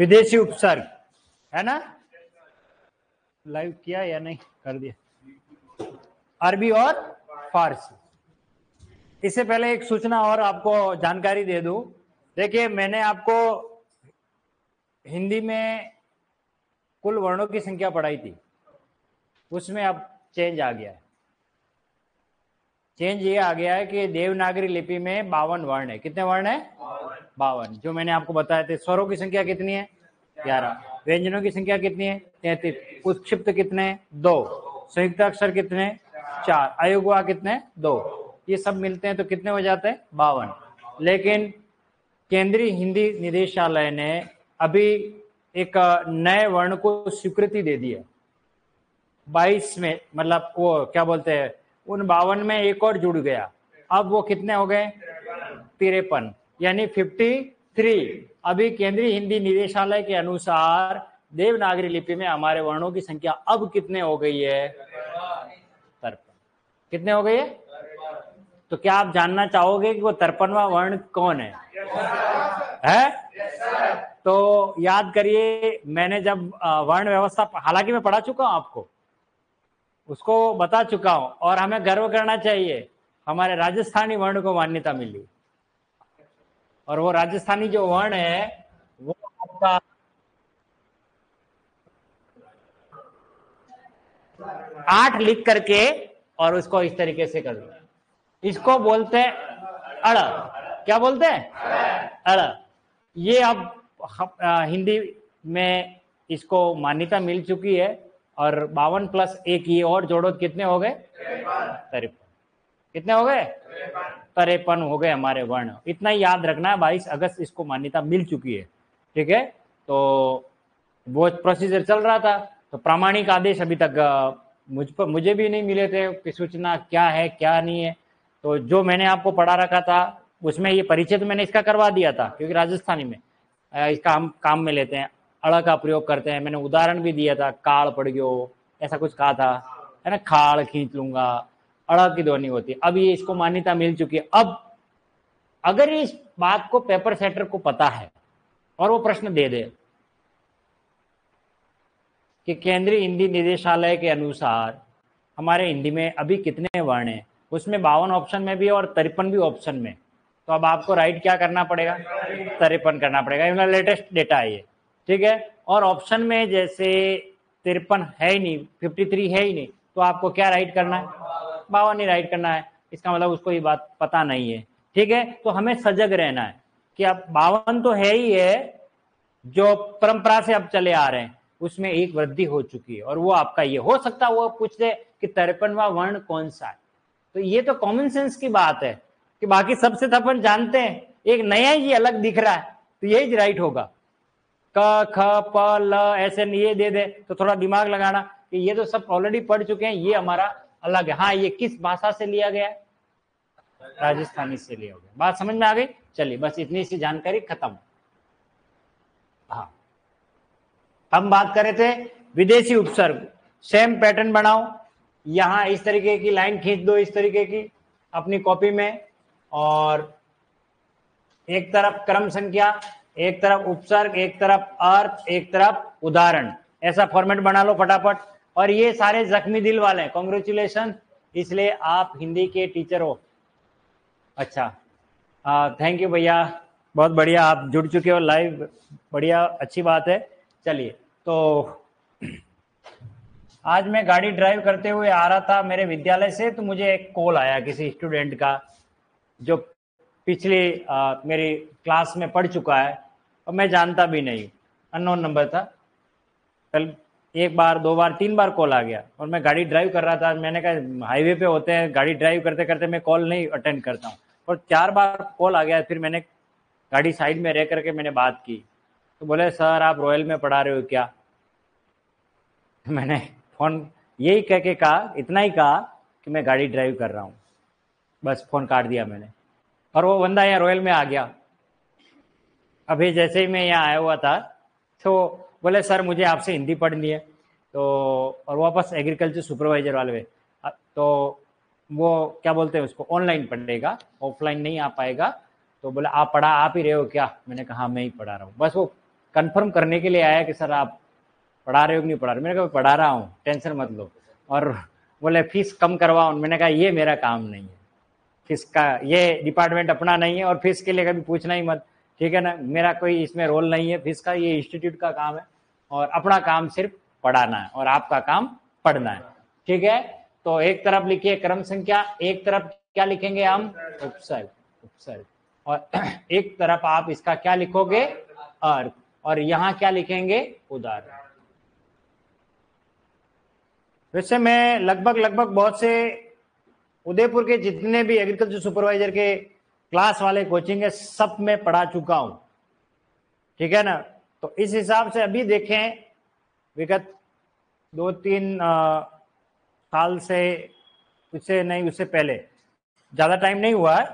विदेशी उपसर्ग है ना, लाइव किया या नहीं, कर दिया, अरबी और फारसी। इससे पहले एक सूचना और आपको जानकारी दे दूं, देखिए मैंने आपको हिंदी में कुल वर्णों की संख्या पढ़ाई थी, उसमें अब चेंज आ गया है। चेंज ये आ गया है कि देवनागरी लिपि में 52 वर्ण है। कितने वर्ण है? 52। जो मैंने आपको बताए थे, स्वरों की संख्या कितनी है? 11। व्यंजनों की संख्या कितनी है? 33। उत्क्षिप्त कितने? 2। संयुक्त अक्षर कितने? 4। अयुग्मा कितने? 2। ये सब मिलते हैं तो कितने हो जाते हैं? 52। लेकिन केंद्रीय हिंदी निदेशालय ने अभी एक नए वर्ण को स्वीकृति दे दी है 22 में, मतलब वो क्या बोलते हैं, उन 52 में एक और जुड़ गया। अब वो कितने हो गए? 53, यानी 53। अभी केंद्रीय हिंदी निदेशालय के अनुसार देवनागरी लिपि में हमारे वर्णों की संख्या अब कितने हो गई है? 53। कितने हो गई है? तो क्या आप जानना चाहोगे कि वो 53वां वर्ण कौन है? तो याद करिए, मैंने जब वर्ण व्यवस्था, हालांकि मैं पढ़ा चुका हूं आपको, उसको बता चुका हूं, और हमें गर्व करना चाहिए, हमारे राजस्थानी वर्ण को मान्यता मिली। और वो राजस्थानी जो वर्ण है वो आपका 8 लिख करके और उसको इस तरीके से कर दो। इसको बोलते हैं अड़। क्या बोलते हैं? अड़। ये अब हिंदी में इसको मान्यता मिल चुकी है, और 52 प्लस 1 ये और जोड़ो, कितने हो गए? 53। कितने हो गए? 53 हो गए हमारे वर्ण। इतना ही याद रखना है, 22 अगस्त इसको मान्यता मिल चुकी है। ठीक है, तो वो प्रोसीजर चल रहा था, तो प्रामाणिक आदेश अभी तक मुझे भी नहीं मिले थे कि सूचना क्या है क्या नहीं है। तो जो मैंने आपको पढ़ा रखा था उसमें ये परिचय तो मैंने इसका करवा दिया था, क्योंकि राजस्थानी में इसका हम काम में लेते हैं, अड़ का प्रयोग करते हैं। मैंने उदाहरण भी दिया था, काल पड़ गयो, ऐसा कुछ कहा था, है ना, खाल खींच लूंगा, अड़ की ध्वनि होती है। अब ये इसको मान्यता मिल चुकी है। अब अगर इस बात को पेपर सेटर को पता है और वो प्रश्न दे दे कि केंद्रीय हिंदी निदेशालय के अनुसार हमारे हिंदी में अभी कितने वर्ण हैं, उसमें 52 ऑप्शन में भी और 53 भी ऑप्शन में, तो अब आपको राइट क्या करना पड़ेगा? 53 करना पड़ेगा। ये लेटेस्ट डेटा है ये। ठीक है, और ऑप्शन में जैसे 53 है ही नहीं, 53 है ही नहीं, तो आपको क्या राइट करना है? 52 ही राइट करना है। इसका मतलब उसको ये बात पता नहीं है। ठीक है, तो हमें सजग रहना है कि अब 52 तो है ही है, जो परंपरा से अब चले आ रहे हैं उसमें एक वृद्धि हो चुकी है, और वो आपका ये हो सकता है वो पूछते कि 53वां वर्ण कौन सा है। तो ये तो कॉमन सेंस की बात है कि बाकी सबसे तो अपन जानते हैं, एक नया ही अलग दिख रहा है तो यही राइट होगा। क ख प ल ऐसे ये दे दे तो थोड़ा दिमाग लगाना कि ये तो सब ऑलरेडी पढ़ चुके हैं, ये हमारा अलग है। हाँ, ये किस भाषा से लिया गया है? राजस्थानी से लिया गया। बात समझ में आ गई? चलिए, बस इतनी सी जानकारी खत्म। हाँ, हम बात कर रहे थे विदेशी उपसर्ग। सेम पैटर्न बनाओ, यहां इस तरीके की लाइन खींच दो, इस तरीके की अपनी कॉपी में, और एक तरफ क्रम संख्या, एक तरफ उपसर्ग, एक तरफ अर्थ, एक तरफ उदाहरण, ऐसा फॉर्मेट बना लो फटाफट। और ये सारे जख्मी दिल वाले हैं, कॉन्ग्रेचुलेशन, इसलिए आप हिंदी के टीचर हो। अच्छा, थैंक यू भैया, बहुत बढ़िया, आप जुड़ चुके हो लाइव, बढ़िया, अच्छी बात है। चलिए, तो आज मैं गाड़ी ड्राइव करते हुए आ रहा था मेरे विद्यालय से, तो मुझे एक कॉल आया किसी स्टूडेंट का जो पिछली मेरी क्लास में पढ़ चुका है और मैं जानता भी नहीं, अननोन नंबर था। कल एक बार, दो बार, 3 बार कॉल आ गया, और मैं गाड़ी ड्राइव कर रहा था। मैंने कहा हाईवे पे होते हैं, गाड़ी ड्राइव करते करते मैं कॉल नहीं अटेंड करता हूँ, और 4 बार कॉल आ गया। फिर मैंने गाड़ी साइड में रह करके मैंने बात की, तो बोले सर आप रॉयल में पढ़ा रहे हो क्या? मैंने फोन यही कह के कहा, इतना ही कहा कि मैं गाड़ी ड्राइव कर रहा हूँ, बस फोन काट दिया मैंने। और वो बंदा यहाँ रॉयल में आ गया। अभी जैसे ही मैं यहाँ आया हुआ था तो बोले सर मुझे आपसे हिंदी पढ़नी है, तो और वापस एग्रीकल्चर सुपरवाइजर वाले में, तो वो क्या बोलते हैं उसको, ऑनलाइन पढ़ेगा, ऑफलाइन नहीं आ पाएगा। तो बोले आप ही रहे हो क्या? मैंने कहा हाँ मैं ही पढ़ा रहा हूँ। बस वो कंफर्म करने के लिए आया कि सर आप पढ़ा रहे हो कि नहीं पढ़ा रहे। मैंने कहा पढ़ा रहा हूँ, टेंशन मत लो। और बोले फीस कम करवाओ। मैंने कहा ये मेरा काम नहीं है, फीस का ये डिपार्टमेंट अपना नहीं है और फीस के लिए कभी पूछना ही मत, ठीक है ना। मेरा कोई इसमें रोल नहीं है फीस का, ये इंस्टीट्यूट का काम है और अपना काम सिर्फ पढ़ाना है और आपका काम पढ़ना है, ठीक है। तो एक तरफ लिखिए क्रम संख्या, एक तरफ क्या लिखेंगे हम, उपसर्ग, उपसर्ग, और एक तरफ आप इसका क्या लिखोगे, अर्थ, और यहां क्या लिखेंगे, उदाहरण। वैसे मैं लगभग बहुत से उदयपुर के जितने भी एग्रीकल्चर सुपरवाइजर के क्लास वाले कोचिंग है सब में पढ़ा चुका हूं, ठीक है ना। तो इस हिसाब से अभी देखें विगत 2-3 साल से, उससे नहीं उससे पहले, ज्यादा टाइम नहीं हुआ है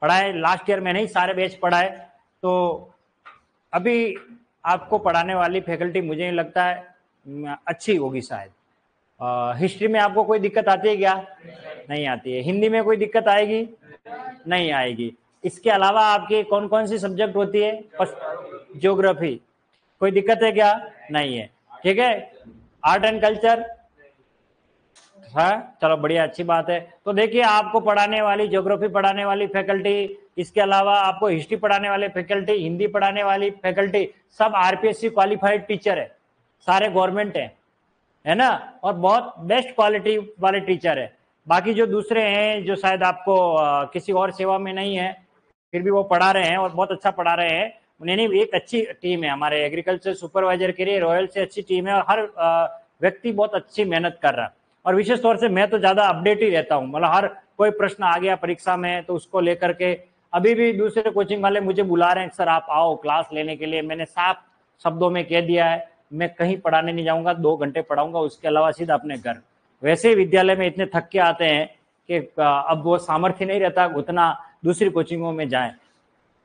पढ़ाए, लास्ट ईयर में नहीं सारे बैच पढ़ाए। तो अभी आपको पढ़ाने वाली फैकल्टी मुझे नहीं लगता है अच्छी होगी शायद। हिस्ट्री में आपको कोई दिक्कत आती है क्या, नहीं आती है। हिंदी में कोई दिक्कत आएगी, नहीं आएगी। इसके अलावा आपकी कौन कौन सी सब्जेक्ट होती है, ज्योग्राफी, कोई दिक्कत है क्या, नहीं है, ठीक है। आर्ट एंड कल्चर, हाँ चलो बढ़िया, अच्छी बात है। तो देखिए आपको पढ़ाने वाली, ज्योग्राफी पढ़ाने वाली फैकल्टी, इसके अलावा आपको हिस्ट्री पढ़ाने वाले फैकल्टी, हिंदी पढ़ाने वाली फैकल्टी, सब आरपीएससी क्वालिफाइड टीचर है, सारे गवर्नमेंट है ना, और बहुत बेस्ट क्वालिटी वाले टीचर है। बाकी जो दूसरे हैं जो शायद आपको किसी और सेवा में नहीं है फिर भी वो पढ़ा रहे हैं और बहुत अच्छा पढ़ा रहे हैं, नहीं एक अच्छी टीम है हमारे एग्रीकल्चर सुपरवाइजर के लिए, रॉयल से अच्छी टीम है और हर व्यक्ति बहुत अच्छी मेहनत कर रहा है। और विशेष तौर से मैं तो ज्यादा अपडेट ही रहता हूँ, मतलब हर कोई प्रश्न आ गया परीक्षा में तो उसको लेकर के अभी भी दूसरे कोचिंग वाले मुझे बुला रहे हैं सर आप आओ क्लास लेने के लिए। मैंने साफ शब्दों में कह दिया है मैं कहीं पढ़ाने नहीं जाऊंगा, 2 घंटे पढ़ाऊंगा, उसके अलावा सीधा अपने घर। वैसे ही विद्यालय में इतने थक के आते हैं कि अब वो सामर्थ्य नहीं रहता उतना दूसरी कोचिंगों में जाएं,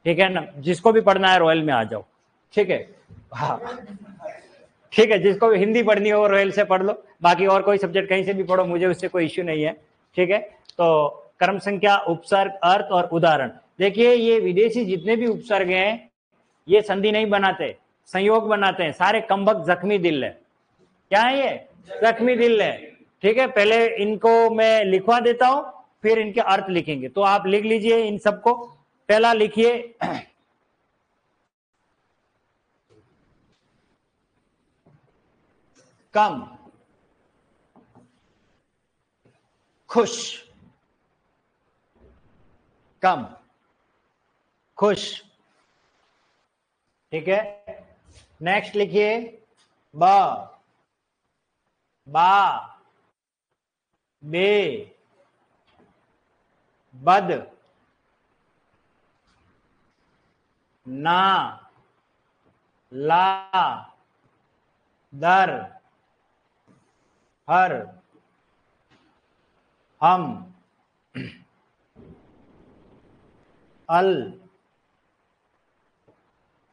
ठीक है ना। जिसको भी पढ़ना है रॉयल में आ जाओ, ठीक है, हाँ ठीक है। जिसको भी हिंदी पढ़नी हो रॉयल से पढ़ लो, बाकी और कोई सब्जेक्ट कहीं से भी पढ़ो, मुझे उससे कोई इश्यू नहीं है, ठीक है। तो क्रम संख्या, उपसर्ग, अर्थ और उदाहरण। देखिए ये विदेशी जितने भी उपसर्ग हैं ये संधि नहीं बनाते, संयोग बनाते हैं, सारे कमबख्त जख्मी दिल है। क्या है ये, जख्मी दिल है, ठीक है। पहले इनको मैं लिखवा देता हूं फिर इनके अर्थ लिखेंगे, तो आप लिख लीजिए इन सबको। पहला लिखिए कम, खुश, कम, खुश, ठीक है। नेक्स्ट लिखिए ब, बा, बे, बद, ना, ला, दर, हर, हम, अल,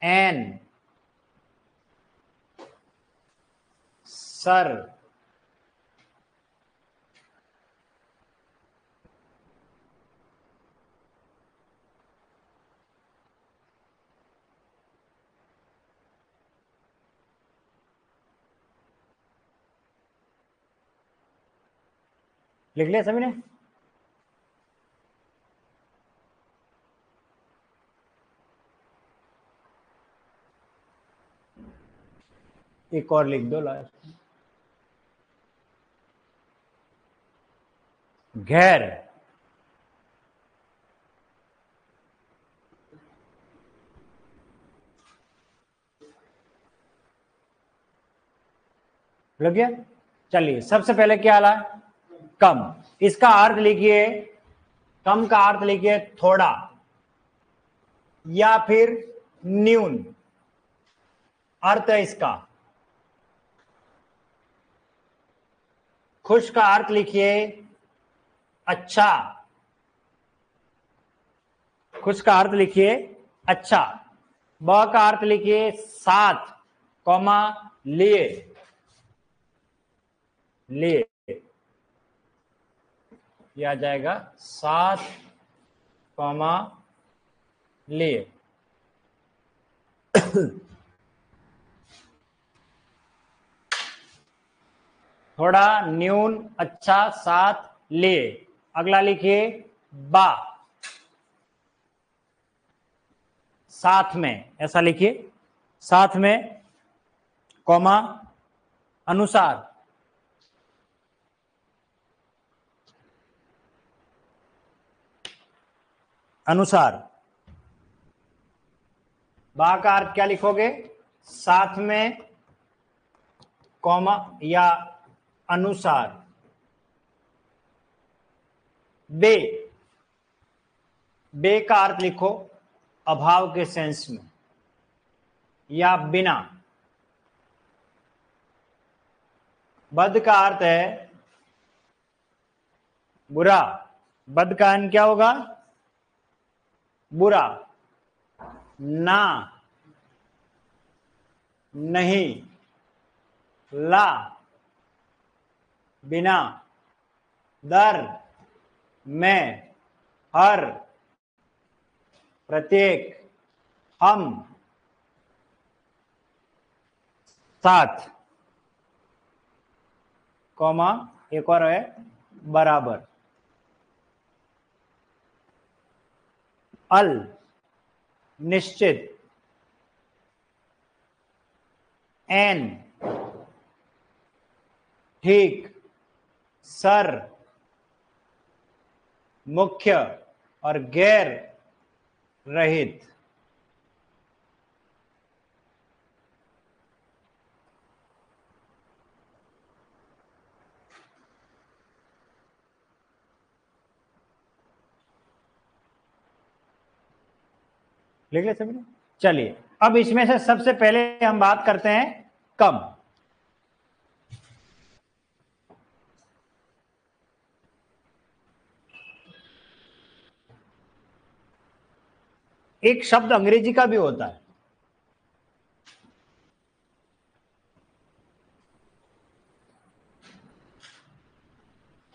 एन, सर, लिख लिया सभी ने। एक और लिख दो लास्ट, घेर, लग गया। चलिए सबसे पहले क्या आला, कम, इसका अर्थ लिखिए, कम का अर्थ लिखिए थोड़ा या फिर न्यून, अर्थ है इसका। खुश का अर्थ लिखिए अच्छा, खुश का अर्थ लिखिए अच्छा। ब का अर्थ लिखिए साथ, कौमा, लिए, लिए, ये आ जाएगा साथ, कौमा, लिए। थोड़ा, न्यून, अच्छा, साथ, लिए। अगला लिखिए बा, साथ में, ऐसा लिखिए, साथ में, कॉमा, अनुसार, अनुसार। बा का अर्थ क्या लिखोगे? साथ में, कॉमा या अनुसार। बे, बे का अर्थ लिखो अभाव के सेंस में, या बिना। बद का अर्थ है बुरा, बद का अर्थ क्या होगा? बुरा। ना, नहीं, ला, बिना, दर, में, हर, प्रत्येक, हम, साथ, कॉमा, एक और है बराबर। अल, निश्चित। एन, ठीक, सर, मुख्य, और गैर रहित। लिख ले सभी ने? चलिए, अब इसमें से सबसे पहले हम बात करते हैं कम। एक शब्द अंग्रेजी का भी होता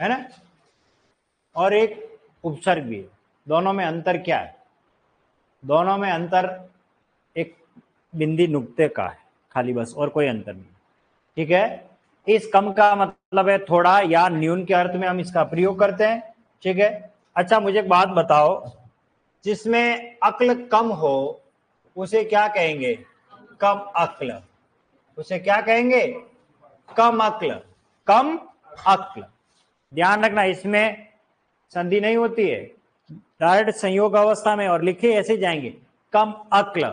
है ना, और एक उपसर्ग भी है। दोनों में अंतर क्या है? दोनों में अंतर एक बिंदी नुक्ते का है खाली, बस, और कोई अंतर नहीं। ठीक है, इस कम का मतलब है थोड़ा या न्यून के अर्थ में हम इसका प्रयोग करते हैं। ठीक है, अच्छा मुझे एक बात बताओ, जिसमें अक्ल कम हो उसे क्या कहेंगे? कम अक्ल। उसे क्या कहेंगे? कम अक्ल, कम अक्ल। ध्यान रखना, इसमें संधि नहीं होती है, डायरेक्ट संयोग अवस्था में, और लिखे ऐसे जाएंगे, कम अक्ल।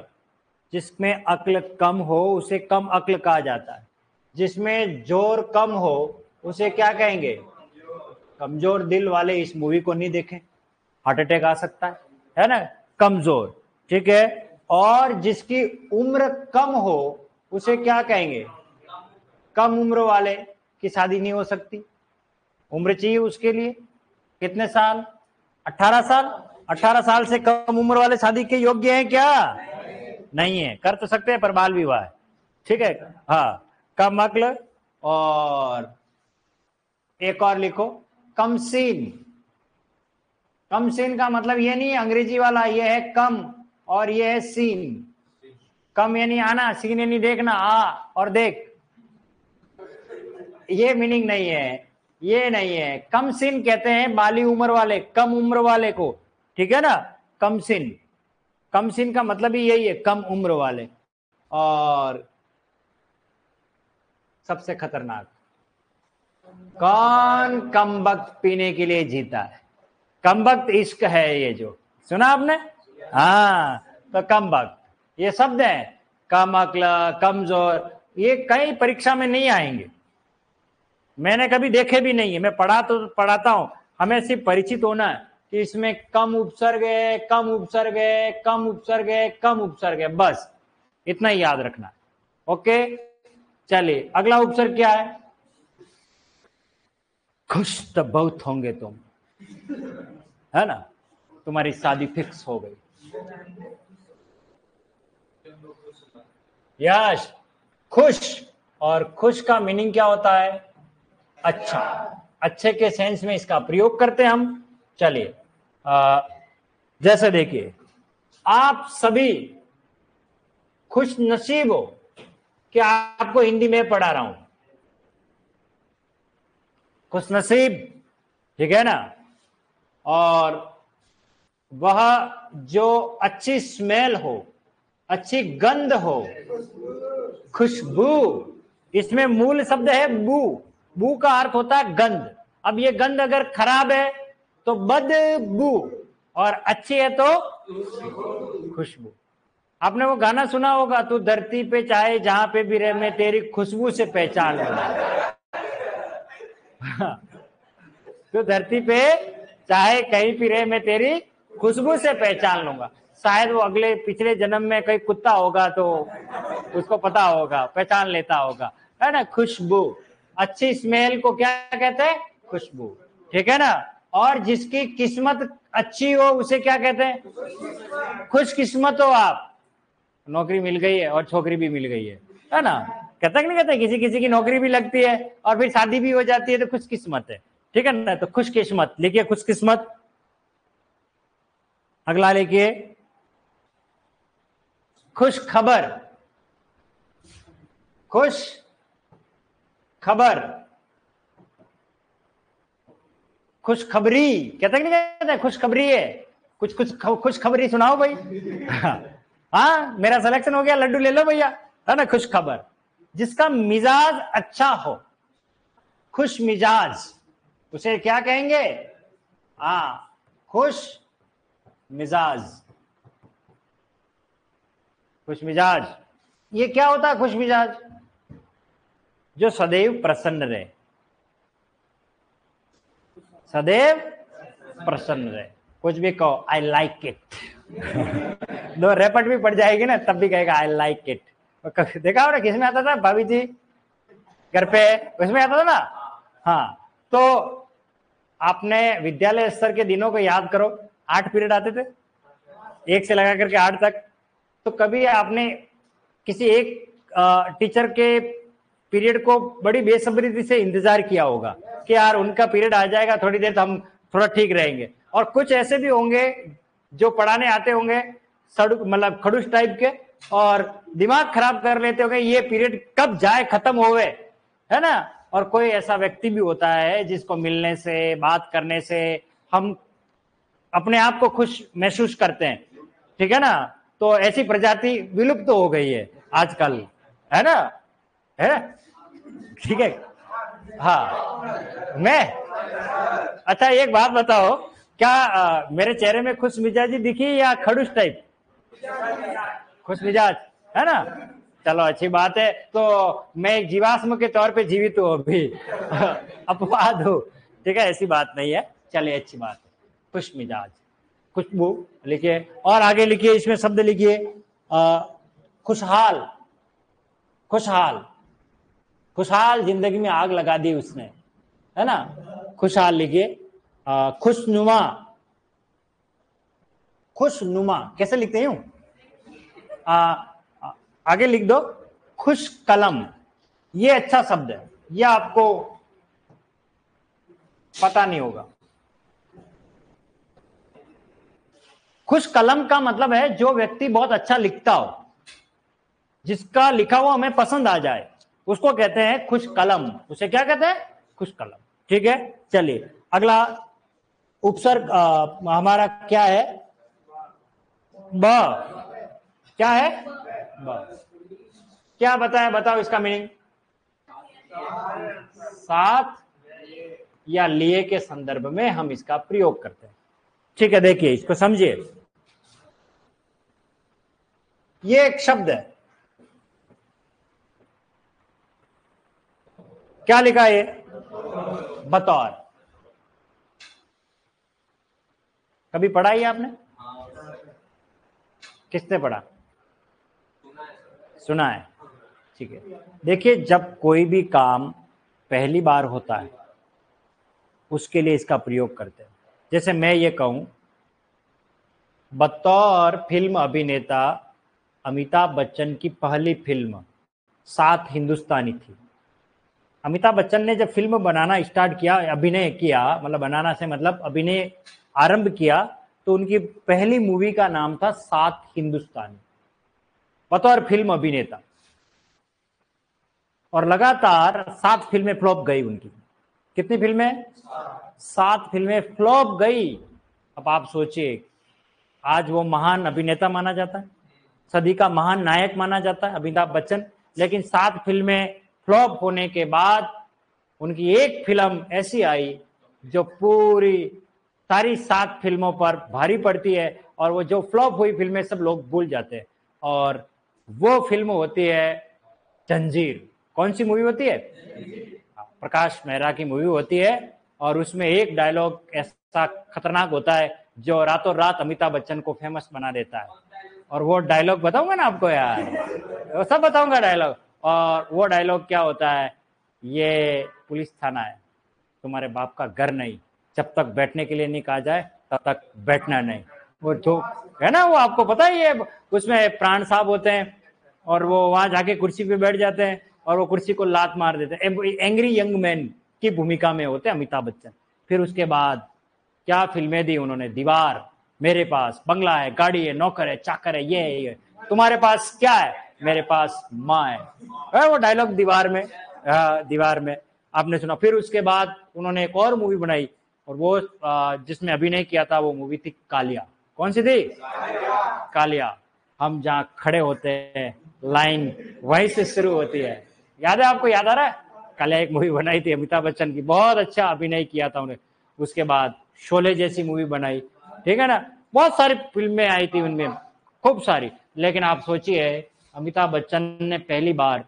जिसमें अक्ल कम हो उसे कम अक्ल कहा जाता है। जिसमें जोर कम हो उसे क्या कहेंगे? कमजोर दिल वाले इस मूवी को नहीं देखें, हार्ट अटैक आ सकता है ना, कमजोर। ठीक है, और जिसकी उम्र कम हो उसे क्या कहेंगे? कम उम्र वाले की शादी नहीं हो सकती। उम्र चाहिए उसके लिए, कितने साल? 18 साल। 18 साल से कम उम्र वाले शादी के योग्य हैं क्या? नहीं है। कर तो सकते हैं पर बाल विवाह है। ठीक है, हाँ, कम अक्ल। और एक और लिखो, कमसीन। कमसीन का मतलब ये नहीं है अंग्रेजी वाला, ये है कम और ये है सीन। कम यानी आना, सीन यानी देखना, आ और देख, ये मीनिंग नहीं है, ये नहीं है। कम सीन कहते हैं बाली उम्र वाले, कम उम्र वाले को। ठीक है ना, कम सीन। कम सीन का मतलब ही यही है, कम उम्र वाले। और सबसे खतरनाक, कौन कम वक्त पीने के लिए जीता है? कम वक्त इश्क है, ये जो सुना आपने? हाँ, तो कम वक्त, ये शब्द है, कम अक्ल, कमजोर, ये कई परीक्षा में नहीं आएंगे, मैंने कभी देखे भी नहीं है। मैं पढ़ाता हूं, हमें सिर्फ परिचित होना है कि इसमें कम उपसर्ग है, कम उपसर्ग है, कम उपसर्ग है, कम उपसर्ग है, बस इतना ही याद रखना। ओके, चलिए अगला उपसर्ग क्या है? खुश तो बहुत होंगे तुम, है ना, तुम्हारी शादी फिक्स हो गई। यश, खुश। और खुश का मीनिंग क्या होता है? अच्छा, अच्छे के सेंस में इसका प्रयोग करते हैं हम। चलिए, जैसे देखिए, आप सभी खुश नसीब हो कि आपको हिंदी में पढ़ा रहा हूं। खुशनसीब, ठीक है ना। और वह जो अच्छी स्मेल हो, अच्छी गंध हो, खुशबू। इसमें मूल शब्द है बू। बू का अर्थ होता है गंध। अब ये गंध अगर खराब है तो बदबू, और अच्छी है तो खुशबू। आपने वो गाना सुना होगा, तू धरती पे चाहे जहां पे भी रहे मैं तेरी खुशबू से पहचान लूंगा। तो धरती पे चाहे कहीं भी रहे मैं तेरी खुशबू से पहचान लूंगा। शायद वो अगले पिछले जन्म में कहीं कुत्ता होगा तो उसको पता होगा, पहचान लेता होगा, है ना। खुशबू, अच्छी स्मेल को क्या कहते हैं? खुशबू, ठीक है ना। और जिसकी किस्मत अच्छी हो उसे क्या कहते हैं? खुशकिस्मत हो आप, नौकरी मिल गई है और छोकरी भी मिल गई है ना। कहते नहीं कहते, किसी किसी की नौकरी भी लगती है और फिर शादी भी हो जाती है तो खुशकिस्मत है, ठीक है ना। तो खुशकिस्मत लिखिए, खुशकिस्मत। अगला लिखिए खुश खबर। खुश खबर, खुशखबरी कहते नहीं कहते? खुशखबरी है, कुछ कुछ खुशखबरी सुनाओ भाई। हाँ, मेरा सिलेक्शन हो गया, लड्डू ले लो भैया, है ना। खुश खबर, जिसका मिजाज अच्छा हो, खुश मिजाज, उसे क्या कहेंगे? हाँ, खुश मिजाज। खुश मिजाज, ये क्या होता है खुश मिजाज? जो सदैव प्रसन्न रहे, सदैव प्रसन्न रहे। कुछ भी कहो, आई लाइक इट। दो रेपट भी पड़ जाएगी ना तब भी कहेगा आई लाइक इट। देखा हो ना, किसमें आता था? भाभी जी घर पे, उसमें आता था ना। हाँ, तो आपने विद्यालय स्तर के दिनों को याद करो, 8 पीरियड आते थे, 1 से लगा करके 8 तक। तो कभी आपने किसी एक टीचर के पीरियड को बड़ी बेसब्री से इंतजार किया होगा कि यार उनका पीरियड आ जाएगा, थोड़ी देर तो हम थोड़ा ठीक रहेंगे। और कुछ ऐसे भी होंगे जो पढ़ाने आते होंगे सड़क मतलब खड़ूस टाइप के, और दिमाग खराब कर लेते होंगे, ये पीरियड कब जाए, खत्म होवे, है ना। और कोई ऐसा व्यक्ति भी होता है जिसको मिलने से, बात करने से हम अपने आप को खुश महसूस करते हैं, ठीक है ना। तो ऐसी प्रजाति विलुप्त तो हो गई है आजकल, है ना, है, ठीक है। हाँ, मैं अच्छा एक बात बताओ, क्या मेरे चेहरे में खुश मिजाजी दिखी या खड़ूस टाइप? खुश मिजाज, है ना। चलो अच्छी बात है। तो मैं एक जीवाश्म के तौर पे जीवित हूँ अभी। अपवाद हूँ, ठीक है, ऐसी बात नहीं है। चलिए अच्छी बात है, खुश मिजाज, खुशबू लिखिए। और आगे लिखिए, इसमें शब्द लिखिए खुशहाल। खुशहाल, खुशहाल जिंदगी में आग लगा दी उसने, है ना। खुशहाल लिखिए। खुशनुमा, खुशनुमा कैसे लिखते हैं? आगे लिख दो खुश कलम। ये अच्छा शब्द है, ये आपको पता नहीं होगा। खुश कलम का मतलब है जो व्यक्ति बहुत अच्छा लिखता हो, जिसका लिखा हुआ हमें पसंद आ जाए, उसको कहते हैं खुश कलम। उसे क्या कहते हैं? खुश कलम, ठीक है। चलिए अगला उपसर्ग हमारा क्या है? ब। क्या है? ब। क्या बताया, बताओ इसका मीनिंग। साथ या लिए के संदर्भ में हम इसका प्रयोग करते हैं, ठीक है। देखिए इसको समझिए, ये एक शब्द है, क्या लिखा है? बतौर। कभी पढ़ा है आपने? किसने पढ़ा? सुना है, ठीक है। देखिए जब कोई भी काम पहली बार होता है उसके लिए इसका प्रयोग करते हैं। जैसे मैं ये कहूं, बतौर फिल्म अभिनेता अमिताभ बच्चन की पहली फिल्म 7 हिंदुस्तानी थी। अमिताभ बच्चन ने जब फिल्म बनाना स्टार्ट किया, अभिनय किया, मतलब बनाना से मतलब अभिनय आरंभ किया, तो उनकी पहली मूवी का नाम था 7 हिंदुस्तानी, बतौर फिल्म अभिनेता। और लगातार 7 फिल्में फ्लॉप गई उनकी, कितनी फिल्में? 7 फिल्में फ्लॉप गई। अब आप सोचिए, आज वो महान अभिनेता माना जाता है, सदी का महान नायक माना जाता है अमिताभ बच्चन, लेकिन 7 फिल्में फ्लॉप होने के बाद उनकी एक फिल्म ऐसी आई जो पूरी सारी 7 फिल्मों पर भारी पड़ती है, और वो जो फ्लॉप हुई फिल्में सब लोग भूल जाते हैं, और वो फिल्म होती है जंजीर। कौन सी मूवी होती है? प्रकाश मेहरा की मूवी होती है, और उसमें एक डायलॉग ऐसा खतरनाक होता है जो रातों रात अमिताभ बच्चन को फेमस बना देता है। और वो डायलॉग बताऊंगा ना आपको यार, वो सब बताऊंगा डायलॉग। और वो डायलॉग क्या होता है? ये पुलिस थाना है, तुम्हारे बाप का घर नहीं, जब तक बैठने के लिए नहीं कहा जाए तब तक बैठना नहीं। वो जो है ना, वो आपको पता ही है, उसमें प्राण साहब होते हैं और वो वहां जाके कुर्सी पे बैठ जाते हैं और वो कुर्सी को लात मार देते हैं। एंग्री यंग मैन की भूमिका में होते हैं अमिताभ बच्चन। फिर उसके बाद क्या फिल्में दी उन्होंने? दीवार, मेरे पास बंगला है, गाड़ी है, नौकर है, चाकर है, ये है, ये। तुम्हारे पास क्या है? मेरे पास माँ है। वो डायलॉग दीवार में, दीवार में आपने सुना। फिर उसके बाद उन्होंने एक और मूवी बनाई, और वो जिसमें अभिनय किया था वो मूवी थी कालिया। कौन सी थी? कालिया। हम जहाँ खड़े होते हैं लाइन वहीं से शुरू होती है। याद है आपको? याद आ रहा है? कालिया एक मूवी बनाई थी अमिताभ बच्चन की, बहुत अच्छा अभिनय किया था उन्हें। उसके बाद शोले जैसी मूवी बनाई, ठीक है ना, बहुत सारी फिल्में आई थी उनमें, खूब सारी। लेकिन आप सोचिए, अमिताभ बच्चन ने पहली बार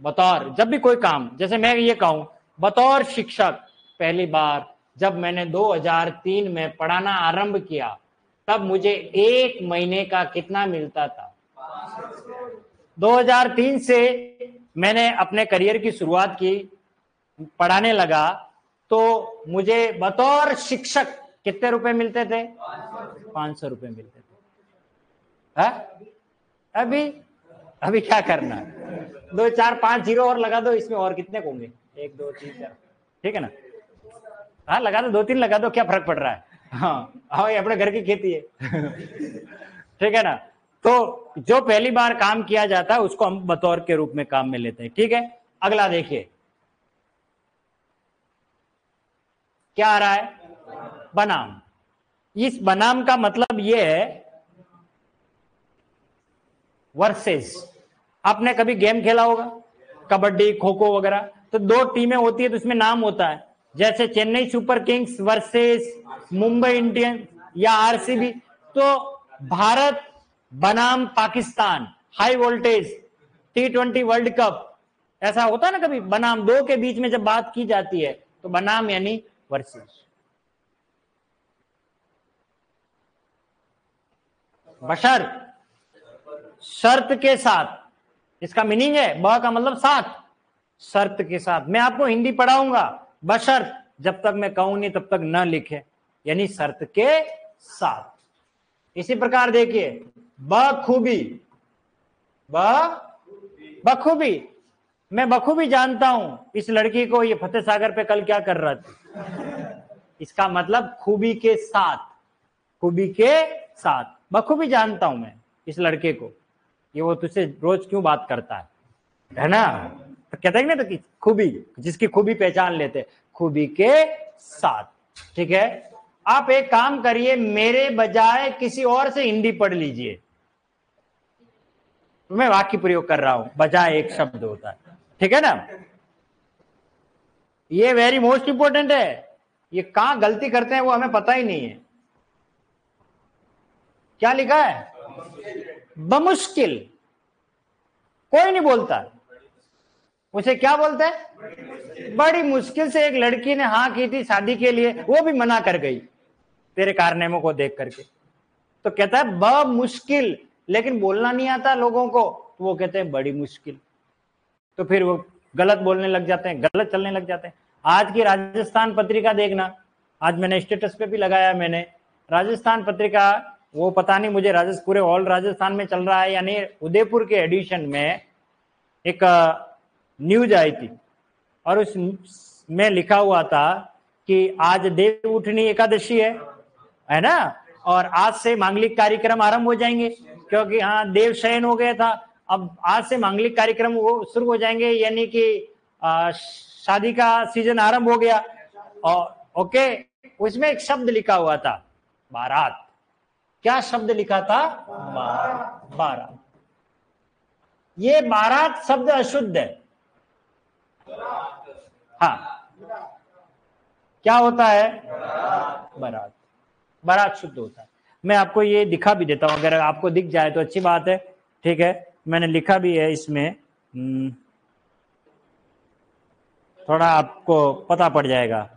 बतौर, जब भी कोई काम, जैसे मैं ये कहूं बतौर शिक्षक, पहली बार जब मैंने 2003 में पढ़ाना आरंभ किया, तब मुझे 1 महीने का कितना मिलता था? 2003 से मैंने अपने करियर की शुरुआत की, पढ़ाने लगा, तो मुझे बतौर शिक्षक कितने रुपए मिलते थे? 500 रुपए मिलते थे। अभी अभी क्या करना है? 2 4 5 जीरो और लगा दो इसमें, और कितने होंगे? 1 2 3 4, ठीक है ना? हाँ लगा दो, 2 3 लगा दो, क्या फर्क पड़ रहा है? हाँ ये अपने घर की खेती है। ठीक है ना? तो जो पहली बार काम किया जाता है उसको हम बतौर के रूप में काम में लेते हैं, ठीक है। अगला देखिए क्या आ रहा है? बनाम। इस बनाम का मतलब यह है वर्सेस। आपने कभी गेम खेला होगा, कबड्डी, खो खो वगैरह, तो 2 टीमें होती है तो उसमें नाम होता है, जैसे Chennai super Kings versus Mumbai Indians या आरसीबी। तो भारत बनाम Pakistan, high voltage T20 world cup, ऐसा होता है ना कभी, बनाम 2 के बीच में जब बात की जाती है तो बनाम यानी वर्सेस। बशर्त, शर्त के साथ, इसका मीनिंग है ब का मतलब साथ, शर्त के साथ। मैं आपको हिंदी पढ़ाऊंगा, बशर्त जब तक मैं कहूं नहीं तब तक न लिखे, यानी शर्त के साथ। इसी प्रकार देखिए बखूबी, बखूबी, मैं बखूबी जानता हूं इस लड़की को ये फतेह सागर पे कल क्या कर रहा था। इसका मतलब खूबी के साथ, खूबी के साथ, बखूबी जानता हूं मैं इस लड़के को, ये वो तुझसे रोज क्यों बात करता है ना? तो कहते हैं ना, तो खूबी, जिसकी खूबी पहचान लेते, खूबी के साथ, ठीक है। आप एक काम करिए, मेरे बजाय किसी और से हिंदी पढ़ लीजिए। मैं वाक्य प्रयोग कर रहा हूं, बजाय एक शब्द होता है, ठीक है ना। ये वेरी मोस्ट इंपॉर्टेंट है। ये कहां गलती करते हैं वो हमें पता ही नहीं है। क्या लिखा है? बमुश्किल। कोई नहीं बोलता, उसे क्या बोलते हैं? बड़ी मुश्किल से एक लड़की ने हाँ की थी शादी के लिए, वो भी मना कर गई तेरे कारनामों को देख करके। तो कहता है बमुश्किल, लेकिन बोलना नहीं आता लोगों को, तो वो कहते हैं बड़ी मुश्किल। तो फिर वो गलत बोलने लग जाते हैं, गलत चलने लग जाते हैं। आज की राजस्थान पत्रिका देखना, आज मैंने स्टेटस पे भी लगाया, मैंने राजस्थान पत्रिका, वो पता नहीं मुझे पूरे ऑल राजस्थान में चल रहा है या नहीं, उदयपुर के एडिशन में एक न्यूज आई थी और उसमें लिखा हुआ था कि आज देव उठनी एकादशी है ना, और आज से मांगलिक कार्यक्रम आरंभ हो जाएंगे, क्योंकि हाँ देव शयन हो गया था, अब आज से मांगलिक कार्यक्रम वो शुरू हो जाएंगे, यानी कि शादी का सीजन आरंभ हो गया और ओके, उसमें एक शब्द लिखा हुआ था बारात। क्या शब्द लिखा था? बारात। ये बारात शब्द अशुद्ध है। हाँ, क्या होता है? बारात। बारात शुद्ध होता है। मैं आपको ये दिखा भी देता हूं, अगर आपको दिख जाए तो अच्छी बात है। ठीक है, मैंने लिखा भी है इसमें, थोड़ा आपको पता पड़ जाएगा।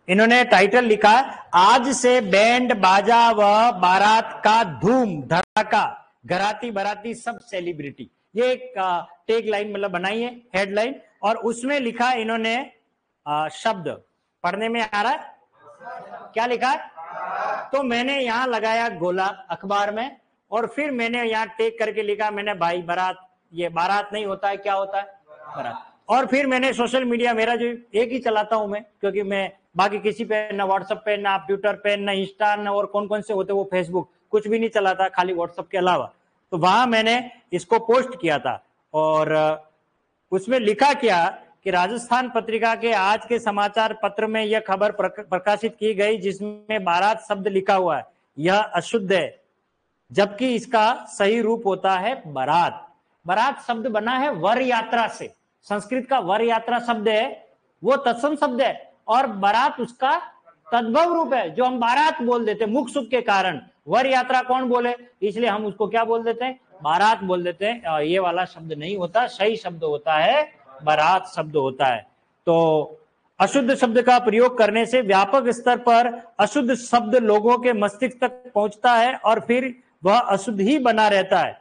इन्होंने टाइटल लिखा है, आज से बैंड बाजा व बारात का धूम धड़ाका, घराती बराती सब सेलिब्रिटी। ये एक टेक लाइन मतलब बनाई है, हेडलाइन, और उसमें लिखा है इन्होंने शब्द पढ़ने में आ रहा है, क्या लिखा है? तो मैंने यहां लगाया गोला अखबार में, और फिर मैंने यहां टेक करके लिखा मैंने, भाई बारात, ये बारात नहीं होता है, क्या होता है? बारात। और फिर मैंने सोशल मीडिया, मेरा जो एक ही चलाता हूं मैं, क्योंकि मैं बाकी किसी पे ना व्हाट्सएप पे, ना ट्विटर पे, ना इंस्टा, ना और कौन कौन से होते वो फेसबुक, कुछ भी नहीं चलाता, खाली व्हाट्सएप के अलावा। तो वहां मैंने इसको पोस्ट किया था, और उसमें लिखा क्या कि राजस्थान पत्रिका के आज के समाचार पत्र में यह खबर प्रकाशित की गई जिसमें बारात शब्द लिखा हुआ है, यह अशुद्ध है, जबकि इसका सही रूप होता है बारात। बारात शब्द बना है वर यात्रा से, संस्कृत का वर यात्रा शब्द है, वो तत्सम शब्द है, और बारात उसका तद्भव रूप है, जो हम बारात बोल देते मुख सुख के कारण। वर यात्रा कौन बोले, इसलिए हम उसको क्या बोल देते हैं? बारात बोल देते हैं। ये वाला शब्द नहीं होता, सही शब्द होता है बारात शब्द होता है। तो अशुद्ध शब्द का प्रयोग करने से व्यापक स्तर पर अशुद्ध शब्द लोगों के मस्तिष्क तक पहुंचता है और फिर वह अशुद्ध ही बना रहता है।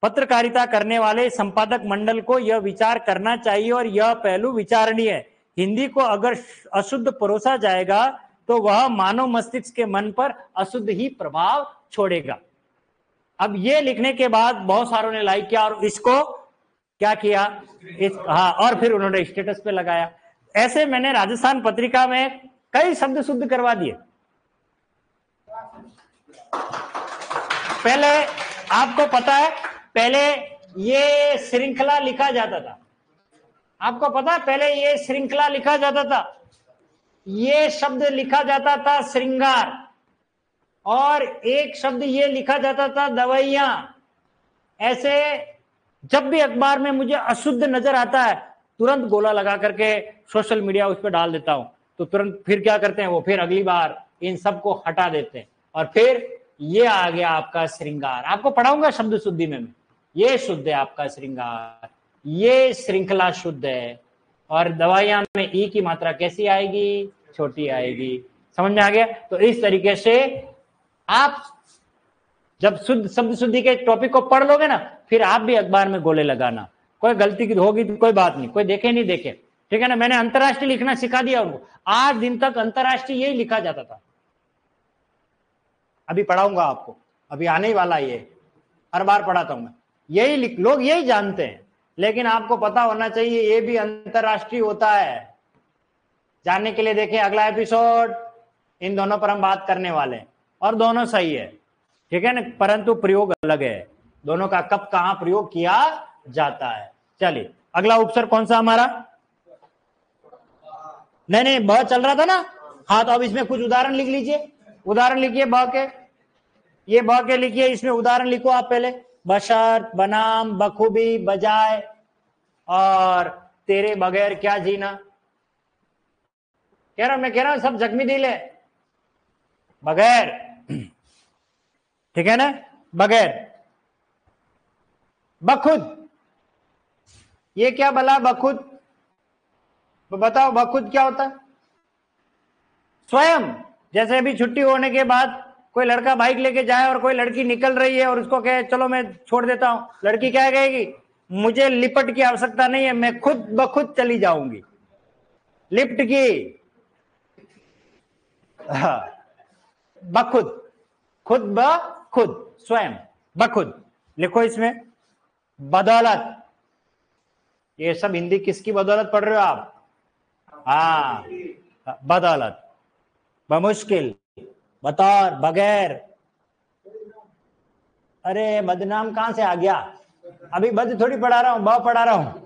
पत्रकारिता करने वाले संपादक मंडल को यह विचार करना चाहिए, और यह पहलू विचारणीय है। हिंदी को अगर अशुद्ध परोसा जाएगा तो वह मानव मस्तिष्क के मन पर अशुद्ध ही प्रभाव छोड़ेगा। अब ये लिखने के बाद बहुत सारों ने लाइक किया, और इसको क्या किया? हाँ, और फिर उन्होंने स्टेटस पे लगाया। ऐसे मैंने राजस्थान पत्रिका में कई शब्द शुद्ध करवा दिए। पहले आपको पता है, पहले ये श्रृंखला लिखा जाता था, आपको पता है पहले ये श्रृंखला लिखा जाता था, ये शब्द लिखा जाता था श्रृंगार, और एक शब्द ये लिखा जाता था दवाइयां। ऐसे जब भी अखबार में मुझे अशुद्ध नजर आता है, तुरंत गोला लगा करके सोशल मीडिया उस पर डाल देता हूं, तो तुरंत फिर क्या करते हैं वो, फिर अगली बार इन सबको हटा देते हैं, और फिर ये आ गया आपका श्रृंगार। आपको पढ़ाऊंगा शब्द शुद्धि में, ये शुद्ध है आपका श्रृंगार, ये श्रृंखला शुद्ध है, और दवाइयां में ई की मात्रा कैसी आएगी? छोटी आएगी। समझ में आ गया? तो इस तरीके से आप जब शुद्ध शब्द शुद्धि के टॉपिक को पढ़ लोगे ना, फिर आप भी अखबार में गोले लगाना। कोई गलती होगी तो कोई बात नहीं, कोई देखे नहीं देखे, ठीक है ना। मैंने अंतरराष्ट्रीय लिखना सिखा दिया उनको, 8 दिन तक अंतरराष्ट्रीय यही लिखा जाता था। अभी पढ़ाऊंगा आपको, अभी आने ही वाला ये, हर बार पढ़ाता हूं मैं, यही लोग यही जानते हैं, लेकिन आपको पता होना चाहिए ये भी अंतरराष्ट्रीय होता है। जानने के लिए देखें अगला एपिसोड, इन दोनों पर हम बात करने वाले हैं, और दोनों सही है, ठीक है ना, परंतु प्रयोग अलग है, दोनों का कब कहां प्रयोग किया जाता है। चलिए अगला उपसर्ग कौन सा हमारा? नहीं, ब चल रहा था ना। हाँ, तो अब इसमें कुछ उदाहरण लिख लीजिए, उदाहरण लिखिए ब के, ये ब के लिखिए, इसमें उदाहरण लिखो आप पहले। बशर्त, बनाम, बखूबी, बजाय, और तेरे बगैर क्या जीना। मैं कह रहा हूं सब जख्मी दिल है, बगैर, ठीक है ना, बगैर। बखुद, ये क्या भला बखुद, बताओ बखुद क्या होता है? स्वयं। जैसे अभी छुट्टी होने के बाद कोई लड़का बाइक लेके जाए और कोई लड़की निकल रही है और उसको कहे चलो मैं छोड़ देता हूं, लड़की क्या कहेगी? मुझे लिपट की आवश्यकता नहीं है, मैं खुद ब खुद चली जाऊंगी। लिफ्ट की, बखुद, खुद ब खुद, स्वयं, बखुद। लिखो इसमें बदौलत, ये सब हिंदी किसकी बदौलत पढ़ रहे हो आप? हाँ, बदौलत, बमुश्किल, बतौर, बगैर। अरे बदनाम कहां से आ गया? अभी बद थोड़ी पढ़ा रहा हूँ, ब पढ़ा रहा हूँ।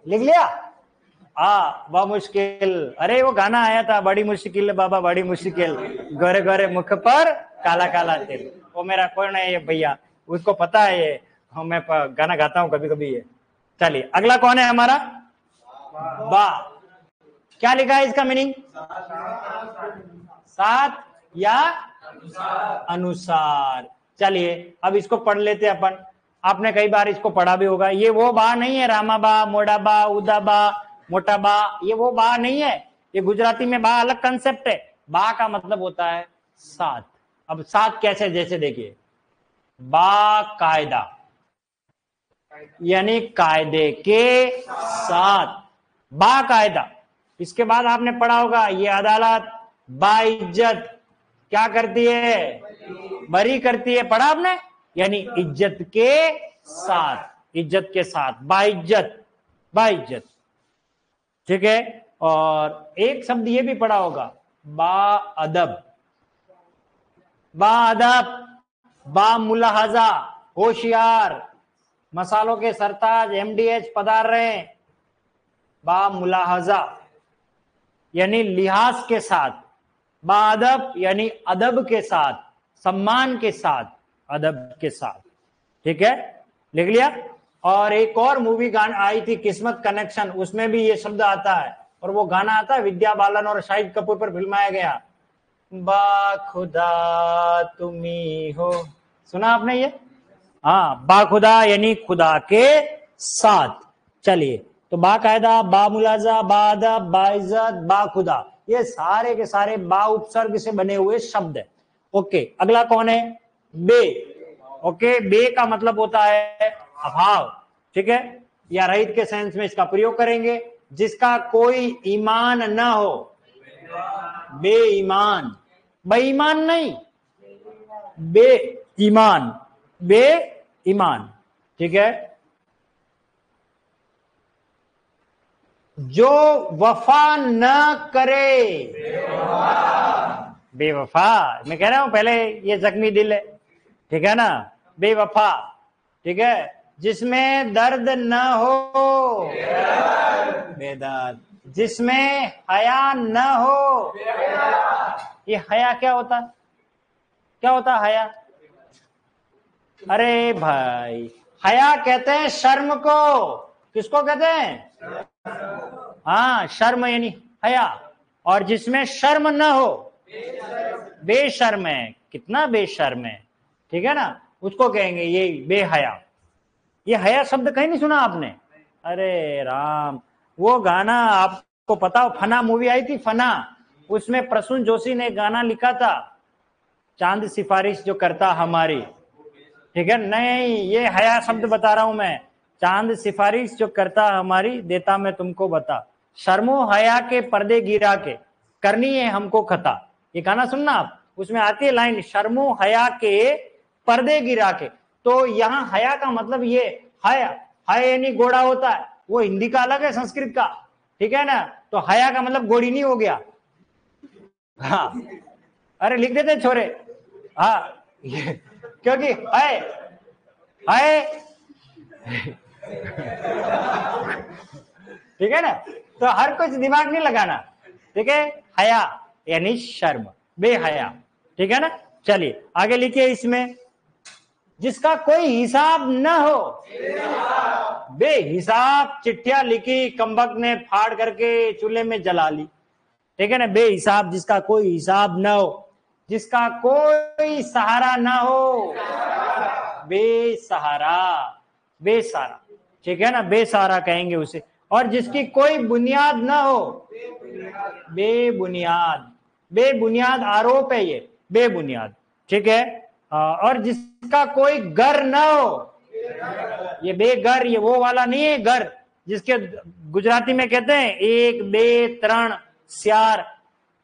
लिख लिया? हाँ, वह मुश्किल। अरे वो गाना आया था, बड़ी मुश्किल बाबा बड़ी मुश्किल, गोरे गोरे मुख पर काला काला तिल। वो मेरा कौन है ये भैया, उसको पता है ये। हाँ, मैं गाना गाता हूँ कभी कभी ये। चलिए अगला कौन है हमारा? बा। क्या लिखा है इसका मीनिंग? साथ या अनुसार। चलिए अब इसको पढ़ लेते अपन। आपने कई बार इसको पढ़ा भी होगा। ये वो बा नहीं है, रामा बा, मोड़ा बा, उदा बा, मोटा बा, ये वो बा नहीं है। ये गुजराती में बा अलग कंसेप्ट है। बा का मतलब होता है साथ। अब साथ कैसे? जैसे देखिए, बाकायदा यानी कायदे के साथ, बाकायदा। इसके बाद आपने पढ़ा होगा ये अदालत बाइज्जत क्या करती है? बरी करती है। पढ़ा आपने? यानी इज्जत के साथ, इज्जत के साथ, बाइज्जत, बाइज्जत। ठीक है। और एक शब्द ये भी पढ़ा होगा, बाअदब, बाअदब, बामुलाहजा, होशियार, मसालों के सरताज एमडीएच पधार रहे हैं। बामुलाहजा यानी लिहाज के साथ, बाअदब यानी अदब के साथ, सम्मान के साथ, अदब के साथ। ठीक है, लिख लिया? और एक और मूवी गाना आई थी किस्मत कनेक्शन, उसमें भी ये शब्द आता है। और वो गाना आता है विद्या बालन और शाहिद कपूर पर फिल्माया गया, बाखुदा तुम्ही हो। सुना आपने ये? हाँ, बाखुदा यानी खुदा के साथ। चलिए, तो बाकायदा, बामुलाजा, बाअदब, बाइज्जत, बाखुदा, ये सारे के सारे बा उपसर्ग से बने हुए शब्द है। ओके, अगला कौन है? बे। ओके, बे का मतलब होता है अभाव। ठीक है, या रहित के सेंस में इसका प्रयोग करेंगे। जिसका कोई ईमान न हो, बेईमान, बेईमान नहीं, बेईमान, बेईमान। ठीक है, जो वफा न करे, बेवफा। मैं कह रहा हूं पहले ये जख्मी दिल है। ठीक है ना, बेवफा। ठीक है, जिसमें दर्द न हो, बेदर्द, जिसमें हया न हो। ये हया क्या होता? क्या होता हया? अरे भाई, हया कहते हैं शर्म को। किसको कहते हैं? हाँ, शर्म यानी हया। और जिसमें शर्म न हो, बेशर्म है। कितना बेशर्म है। ठीक है ना, उसको कहेंगे ये बेहया। ये हया शब्द कहीं नहीं सुना आपने? अरे राम, वो गाना आपको पता हो, फना मूवी आई थी फना, उसमें प्रसून जोशी ने गाना लिखा था, चांद सिफारिश जो करता हमारी। ठीक है, नहीं, ये हया शब्द बता रहा हूं मैं। चांद सिफारिश जो करता हमारी, देता मैं तुमको बता, शर्मो हया के पर्दे गिरा के करनी है हमको खता। ये गाना सुनना आप, उसमें आती है लाइन, शर्मो हया के पर्दे गिरा के। तो यहाँ हया का मतलब ये हया, हया यानी घोड़ा होता है, वो हिंदी का अलग है संस्कृत का। ठीक है ना, तो हया का मतलब घोड़ी नहीं हो गया। हाँ, अरे लिख देते छोरे। हाँ, क्योंकि है, ठीक है ना, तो हर कुछ दिमाग नहीं लगाना। ठीक है, हया यानी शर्म, बेहया। ठीक है ना, चलिए आगे लिखिए इसमें, जिसका कोई हिसाब न हो, बेहिसाब चिट्ठियां लिखी, कमबख्त ने फाड़ करके चूल्हे में जला ली। ठीक है ना, बेहिसाब, जिसका कोई हिसाब न हो, जिसका कोई सहारा ना हो, बेसहारा, बेसहारा। ठीक है ना, बेसहारा कहेंगे उसे। और जिसकी कोई बुनियाद ना हो, बेबुनियाद, बेबुनियाद आरोप है ये, बेबुनियाद। ठीक है, और जिसका कोई घर ना हो, ये बेघर, ये वो वाला नहीं है घर जिसके गुजराती में कहते हैं एक बे त्रण स्यार,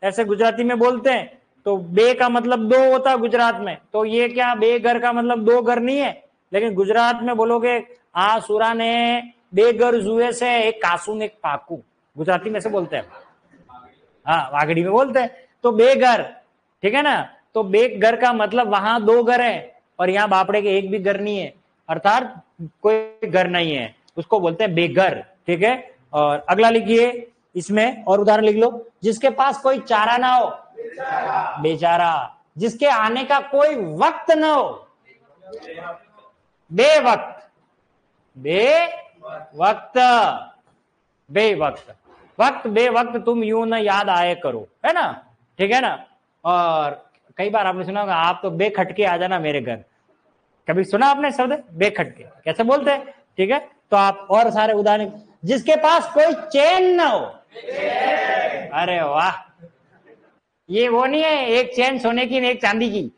ऐसे गुजराती में बोलते हैं। तो बे का मतलब दो होता है गुजरात में, तो ये क्या बेघर का मतलब दो घर नहीं है, लेकिन गुजरात में बोलोगे आ सुरा ने बेघर जुए से एक कासू ने एक पाकू, गुजराती में से बोलते हैं। हाँ, वागड़ी में बोलते हैं। तो बेघर, ठीक है ना, तो बेघर का मतलब वहां 2 घर है और यहाँ बापड़े के एक भी घर नहीं है, अर्थात कोई घर नहीं है, उसको बोलते हैं बेघर। ठीक है, और अगला लिखिए इसमें और उदाहरण लिख लो। जिसके पास कोई चारा ना हो, बेचारा। जिसके आने का कोई वक्त ना हो, बेवक्त। बेवक्त, बेवक्त, वक्त बेवक्त तुम यूं ना याद आए करो, है ना। ठीक है ना। और कई बार आपने सुना होगा, आप तो बेखटके आ जाना मेरे घर। कभी सुना आपने शब्द बेखटके? कैसे बोलते हैं? ठीक है, तो आप और सारे उदाहरण। जिसके पास कोई चैन ना हो, अरे वाह, ये वो नहीं है एक चैन सोने की एक चांदी की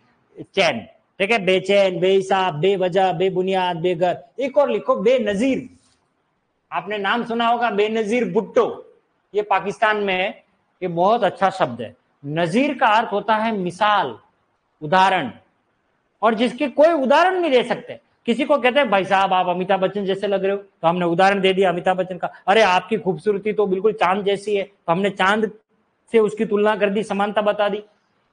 चैन। ठीक है, बेचैन, बेहिसाब, बेवजह, बेबुनियाद, बेघर। एक और लिखो, बेनजीर। आपने नाम सुना होगा बेनजीर भुट्टो, ये पाकिस्तान में है, ये बहुत अच्छा शब्द है। नजीर का अर्थ होता है मिसाल, उदाहरण, और जिसके कोई उदाहरण नहीं दे सकते। किसी को कहते हैं भाई साहब आप अमिताभ बच्चन जैसे लग रहे हो, तो हमने उदाहरण दे दिया अमिताभ बच्चन का। अरे आपकी खूबसूरती तो बिल्कुल चांद जैसी है, तो हमने चांद से उसकी तुलना कर दी, समानता बता दी।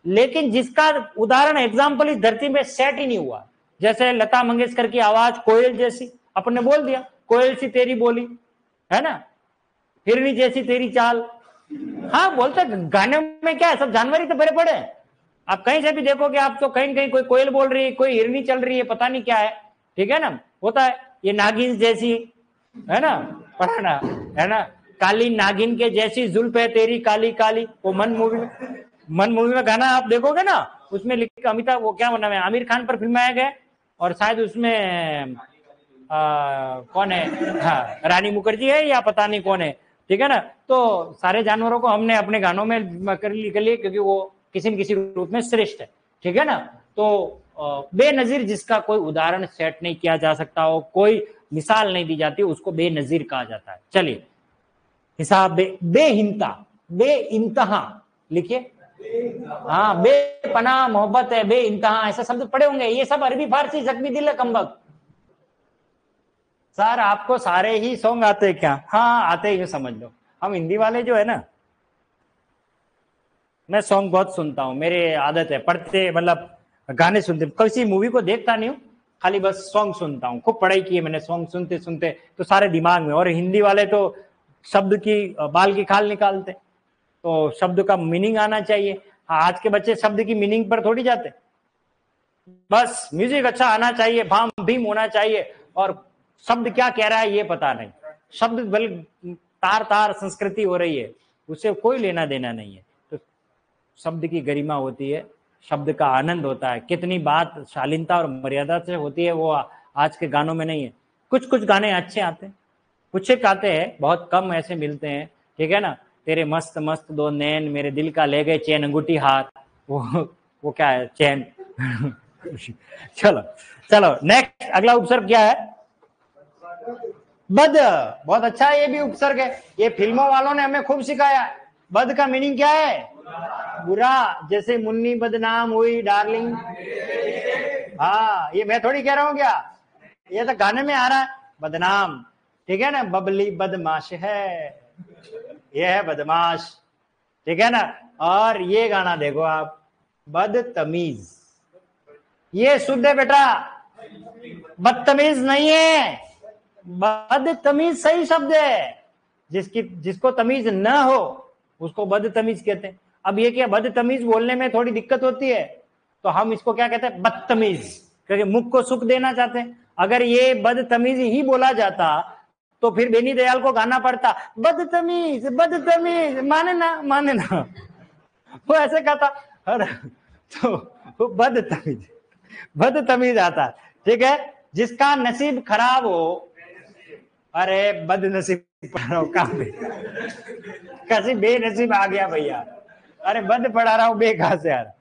लेकिन जिसका उदाहरण, एग्जाम्पल इस धरती में सेट ही नहीं हुआ, जैसे लता मंगेशकर की आवाज कोयल जैसी, अपन ने बोल दिया कोयल सी तेरी बोली, है ना, हिरनी जैसी तेरी चाल। हाँ बोलते गाने में क्या है, सब जानवर ही तो भरे पड़े हैं। आप कहीं से भी देखोगे, आप तो कहीं कहीं कोई कोयल बोल रही है, कोई हिरनी चल रही है, पता नहीं क्या है। ठीक है ना, होता है। ये नागिन जैसी, है ना, पढ़ा ना, है ना, काली नागिन के जैसी जुल्फ है तेरी काली काली। वो मन मूवी में गाना आप देखोगे ना, उसमें लिख अमिताभ, वो क्या नाम है, आमिर खान पर फिल्माया गया, और शायद उसमें कौन है, हाँ रानी मुखर्जी है या पता नहीं कौन है। ठीक है ना, तो सारे जानवरों को हमने अपने गानों में कर लिए, क्योंकि वो किसी न किसी रूप में श्रेष्ठ है। ठीक है ना, तो बेनजीर जिसका कोई उदाहरण सेट नहीं किया जा सकता हो, कोई मिसाल नहीं दी जाती, उसको बेनजीर कहा जाता है। चलिए हिसाब बेहिंता, बेइंतहा लिखिए। हाँ, बेपनाह मोहब्बत है, बेइंतहा, ऐसे शब्द पढ़े होंगे। ये सब अरबी फारसी जख्मी दिल है कमबख्त। सर आपको सारे ही सॉन्ग आते हैं क्या? हाँ आते ही, समझ लो। हम हिंदी वाले जो है ना, मैं सॉन्ग बहुत सुनता हूँ, मेरे आदत है पढ़ते, मतलब गाने सुनते, किसी मूवी को देखता नहीं हूँ, खाली बस सॉन्ग सुनता हूँ। खूब पढ़ाई की है मैंने, सॉन्ग सुनते सुनते तो सारे दिमाग में। और हिंदी वाले तो शब्द की बाल की खाल निकालते, तो शब्द का मीनिंग आना चाहिए। हाँ, आज के बच्चे शब्द की मीनिंग पर थोड़ी जाते, बस म्यूजिक अच्छा आना चाहिए, भाम भीम होना चाहिए, और शब्द क्या कह रहा है ये पता नहीं। शब्द बल तार तार संस्कृति हो रही है, उससे कोई लेना देना नहीं है। तो शब्द की गरिमा होती है, शब्द का आनंद होता है। कितनी बात शालीनता और मर्यादा से होती है, वो आज के गानों में नहीं है। कुछ कुछ गाने अच्छे आते हैं, कुछ एक आते हैं, बहुत कम ऐसे मिलते हैं। ठीक है ना, तेरे मस्त मस्त 2 नैन, मेरे दिल का ले गए चैन अंगूठी हाथ, वो क्या है, चैन। चलो चलो नेक्स्ट, अगला उपसर्ग क्या है? बद। बहुत अच्छा है, ये भी उपसर्ग है। ये फिल्मों वालों ने हमें खूब सिखाया। बद का मीनिंग क्या है? बुरा। जैसे मुन्नी बदनाम हुई डार्लिंग। हाँ, ये मैं थोड़ी कह रहा हूँ क्या, ये तो गाने में आ रहा है, बदनाम। ठीक है ना, बबली बदमाश है, ये है बदमाश। ठीक है ना। और ये गाना देखो आप, बदतमीज, ये शुद्ध है बेटा, बदतमीज नहीं है। बदतमीज सही शब्द है, जिसको तमीज न हो उसको बदतमीज कहते हैं। अब ये क्या, बदतमीज बोलने में थोड़ी दिक्कत होती है, तो हम इसको क्या कहते हैं, बदतमीज, क्योंकि मुख को सुख देना चाहते हैं। अगर ये बदतमीज ही बोला जाता तो फिर बेनी दयाल को गाना पड़ता, बदतमीज बदतमीज, माने ना। वो ऐसे कहता, तो वो बदतमीज आता। ठीक है, जिसका नसीब खराब हो, अरे बदनसीब पढ़ रहा हूँ, कहाँ पे कैसी बेनसीब आ गया भैया। अरे बद पढ़ा रहा हूँ, बे कहाँ से आ रहा।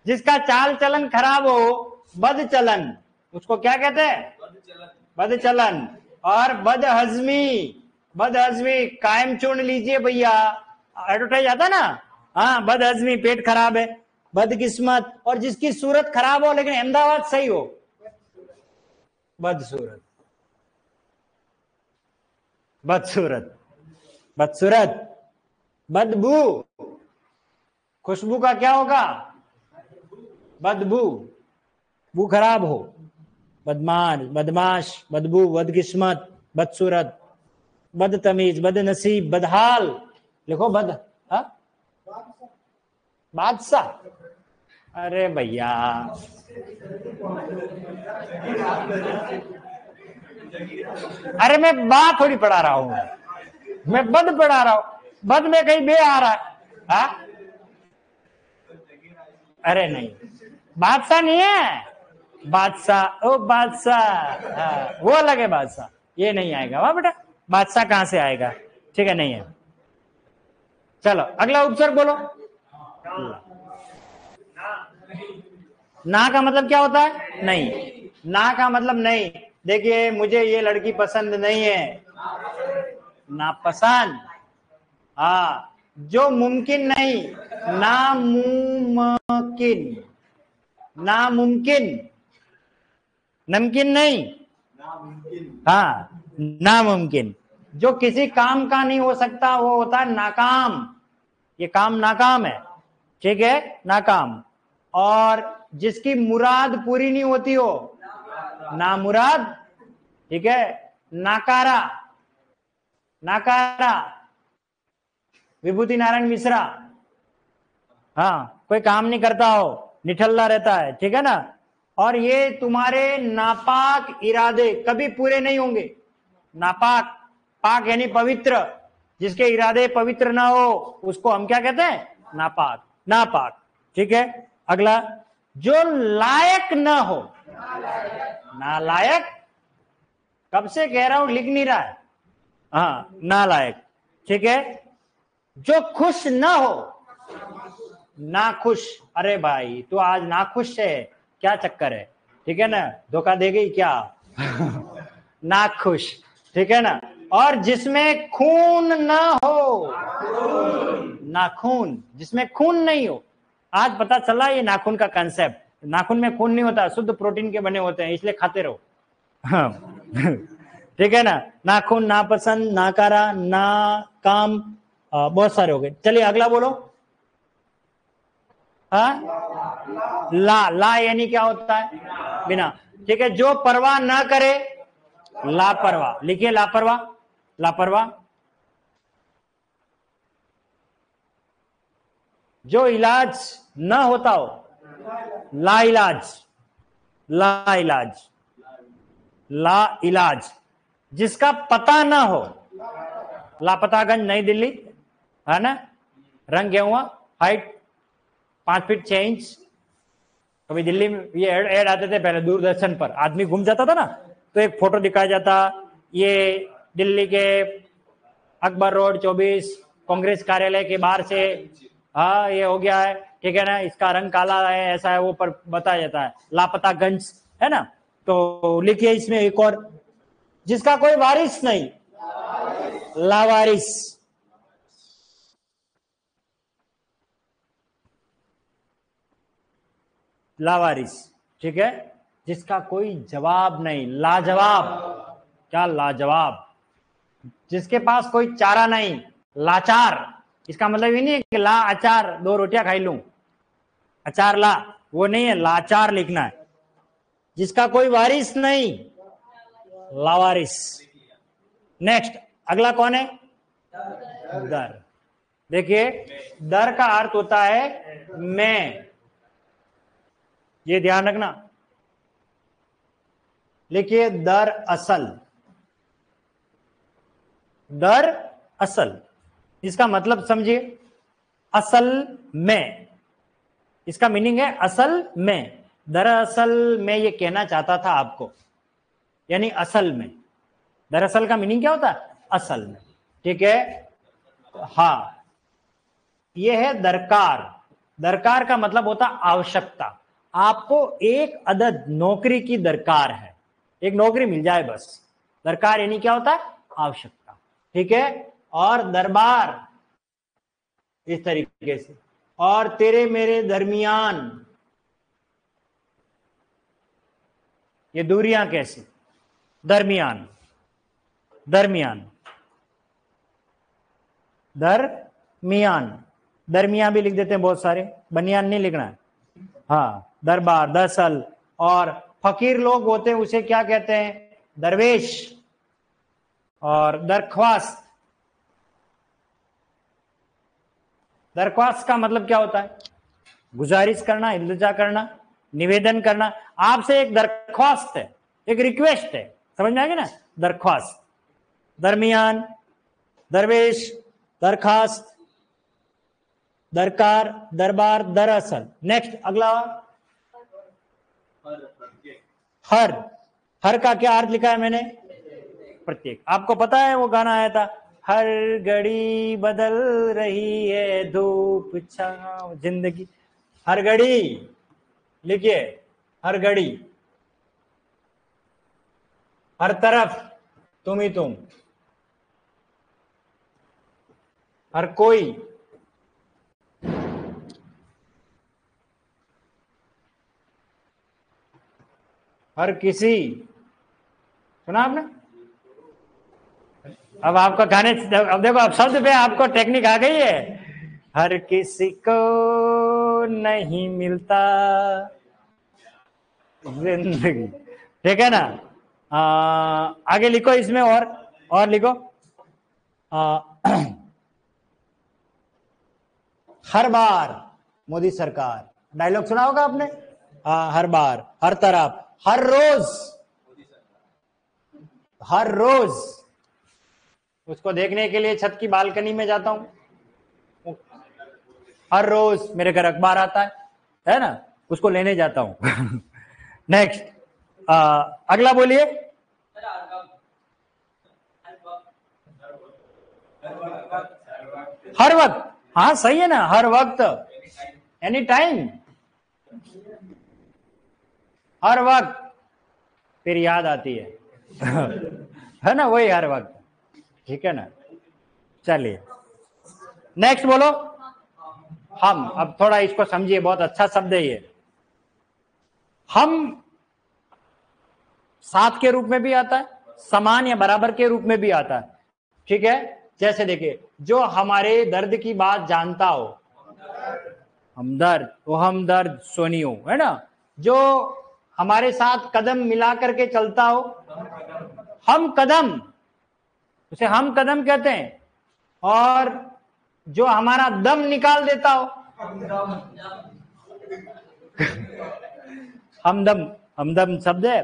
जिसका चाल चलन खराब हो, बद चलन, उसको क्या कहते हैं, बद चलन। और बदहजमी कायम चुन लीजिए भैया, एडवर्टाइज आता ना, हाँ, बदहजमी पेट खराब है, बदकिस्मत। और जिसकी सूरत खराब हो लेकिन अहमदाबाद सही हो, बदसूरत। बदसूरत, बदसूरत। बदबू, खुशबू का क्या होगा, बदबू, बू खराब हो, बदमाश, बदमाश, बदबू, बदकिस्मत, बदसूरत, बदतमीज, बदनसीब, बदहाल, लिखो बद, हाँ, बादशाह। अरे भैया, अरे मैं बा थोड़ी पढ़ा रहा हूं, मैं बद पढ़ा रहा हूं, बद में कहीं बे आ रहा है, हाँ? अरे नहीं, बादशाह नहीं है, बादशाह, ओ बादशाह, हाँ, वो अलग है बादशाह, ये नहीं आएगा। वाह बेटा, बादशाह कहां से आएगा? ठीक है, नहीं है। चलो अगला उपसर्ग बोलो। ना का मतलब क्या होता है? नहीं। ना का मतलब नहीं। देखिए, मुझे ये लड़की पसंद नहीं है, नापसंद। हाँ, जो मुमकिन नहीं, नामुमकिन, नामुमकिन, नमकीन नहीं, हाँ, नामुमकिन। जो किसी काम का नहीं हो सकता वो होता है नाकाम। ये काम नाकाम है, ठीक है, नाकाम। और जिसकी मुराद पूरी नहीं होती हो, नामुराद, ठीक है, नाकारा, नाकारा, विभूति नारायण मिश्रा, हाँ, कोई काम नहीं करता हो, निठल्ला रहता है, ठीक है ना। और ये तुम्हारे नापाक इरादे कभी पूरे नहीं होंगे। नापाक, पाक यानी पवित्र, जिसके इरादे पवित्र ना हो उसको हम क्या कहते हैं? नापाक, नापाक, ठीक है। अगला, जो लायक ना हो, नालायक, कब से कह रहा हूं, लिख नहीं रहा है, हाँ, नालायक, ठीक है। जो खुश ना हो, नाखुश, अरे भाई तू आज नाखुश है, क्या चक्कर है, ठीक है ना, धोखा दे गई क्या? नाखुश, ठीक है ना। और जिसमें खून ना हो, नाखून, जिसमें खून नहीं हो। आज पता चला ये नाखून का कंसेप्ट, नाखून में खून नहीं होता, शुद्ध प्रोटीन के बने होते हैं, इसलिए खाते रहो, हाँ। ठीक है ना। नाखून, नापसंद, नाकारा, ना काम, बहुत सारे हो गए। चलिए अगला बोलो। हाँ, ला, ला यानी क्या होता है? बिना, ठीक है। जो परवाह ना करे, लापरवाह, लिखिए लापरवाह, लापरवाह। जो इलाज ना होता हो, ला इलाज, ला इलाज, ला इलाज। जिसका पता ना हो, लापतागंज नई दिल्ली, है ना, रंग गया हुआ, हाइट 5 फीट 6 इंच। कभी दिल्ली में ये ऐड आते थे पहले दूरदर्शन पर, आदमी घूम जाता था ना तो एक फोटो दिखाया जाता, ये दिल्ली के अकबर रोड 24 कांग्रेस कार्यालय के बाहर से, हाँ ये हो गया है, ठीक है ना, इसका रंग काला है, ऐसा है, वो पर बताया जाता है, लापतागंज, है ना। तो लिखिए इसमें एक और, जिसका कोई वारिस नहीं, लावारिस, लावारिस, ठीक है। जिसका कोई जवाब नहीं, लाजवाब, क्या लाजवाब। जिसके पास कोई चारा नहीं, लाचार। इसका मतलब ये नहीं है कि ला अचार 2 रोटियां खाई लूं, अचार ला, वो नहीं है, लाचार लिखना है। जिसका कोई वारिस नहीं, लावारिस। नेक्स्ट, अगला कौन है? दर। देखिए, दर का अर्थ होता है मैं, ये ध्यान रखना। लिखिए दर असल, दर असल, इसका मतलब समझिए, असल में, इसका मीनिंग है असल में। दरअसल मैं ये कहना चाहता था आपको, यानी असल में। दरअसल का मीनिंग क्या होता है? असल में, ठीक है। हाँ, ये है दरकार। दरकार का मतलब होता आवश्यकता। आपको एक अदद नौकरी की दरकार है, एक नौकरी मिल जाए बस। दरकार यानी क्या होता है? आवश्यकता, ठीक है। और दरबार इस तरीके से, और तेरे मेरे दरमियान, ये दूरियां कैसी? दरमियान, दरमियान, दरमियान, दरमियान भी लिख देते हैं बहुत सारे, बनियान नहीं लिखना है, हाँ, दरबार, दरअसल। और फकीर लोग होते हैं उसे क्या कहते हैं? दरवेश। और दरख्वास्त, दरख्वास्त का मतलब क्या होता है? गुजारिश करना, इल्तिजा करना, निवेदन करना। आपसे एक दरख्वास्त है, एक रिक्वेस्ट है, समझ में आ गया ना? दरख्वास्त। दरमियान, दरवेश, दरखास्त, दरकार, दरबार, दरअसल। नेक्स्ट, अगला। हर। हर का क्या अर्थ लिखा है मैंने? प्रत्येक। आपको पता है वो गाना आया था, हर घड़ी बदल रही है धूप छांव जिंदगी। हर घड़ी लिखिए, हर घड़ी, हर तरफ तुम ही तुम, हर कोई, हर किसी। सुना आपने? अब आपका गाने, अब देखो, अब शब्द पे आपको टेक्निक आ गई है। हर किसी को नहीं मिलता जिंदगी, ठीक है ना? आगे लिखो इसमें, और लिखो। हर बार मोदी सरकार, डायलॉग सुना होगा आपने। हर बार, हर तरफ, हर रोज, हर रोज। उसको देखने के लिए छत की बालकनी में जाता हूं। हर रोज मेरे घर अखबार आता है ना, उसको लेने जाता हूं। नेक्स्ट, अगला बोलिए। हर वक्त, हाँ सही है ना, हर वक्त, एनी टाइम, हर वक्त। फिर याद आती है। है ना, वही हर वक्त, ठीक है ना? चलिए नेक्स्ट बोलो। हम, अब थोड़ा इसको समझिए, बहुत अच्छा शब्द है ये। हम साथ के रूप में भी आता है, समान या बराबर के रूप में भी आता है, ठीक है? जैसे देखिए, जो हमारे दर्द की बात जानता हो, हमदर्द, वो हमदर्द सुनियो, है ना? जो हमारे साथ कदम मिला करके चलता हो, हम कदम, उसे हम कदम कहते हैं। और जो हमारा दम निकाल देता हो, हमदम, हमदम शब्द है,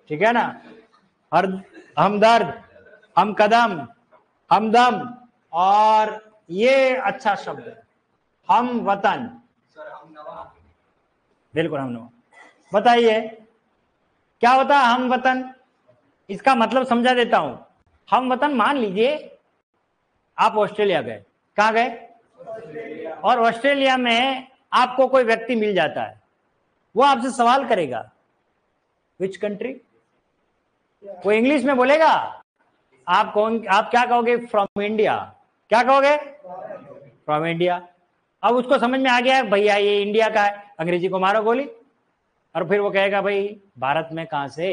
ठीक है ना? हर, हमदर्द, हम कदम, हमदम। और ये अच्छा शब्द है, हम वतन, बिल्कुल हम नवा। बताइए क्या होता है हम वतन? इसका मतलब समझा देता हूं। हम वतन, मान लीजिए आप ऑस्ट्रेलिया गए। कहां गए? और ऑस्ट्रेलिया में आपको कोई व्यक्ति मिल जाता है, वो आपसे सवाल करेगा, विच कंट्री? वो इंग्लिश में बोलेगा, आप क्या कहोगे? From India. क्या कहोगे? From India. अब उसको समझ में आ गया है भैया ये इंडिया का है, अंग्रेजी को मारो गोली। और फिर वो कहेगा भाई भारत में कहां से?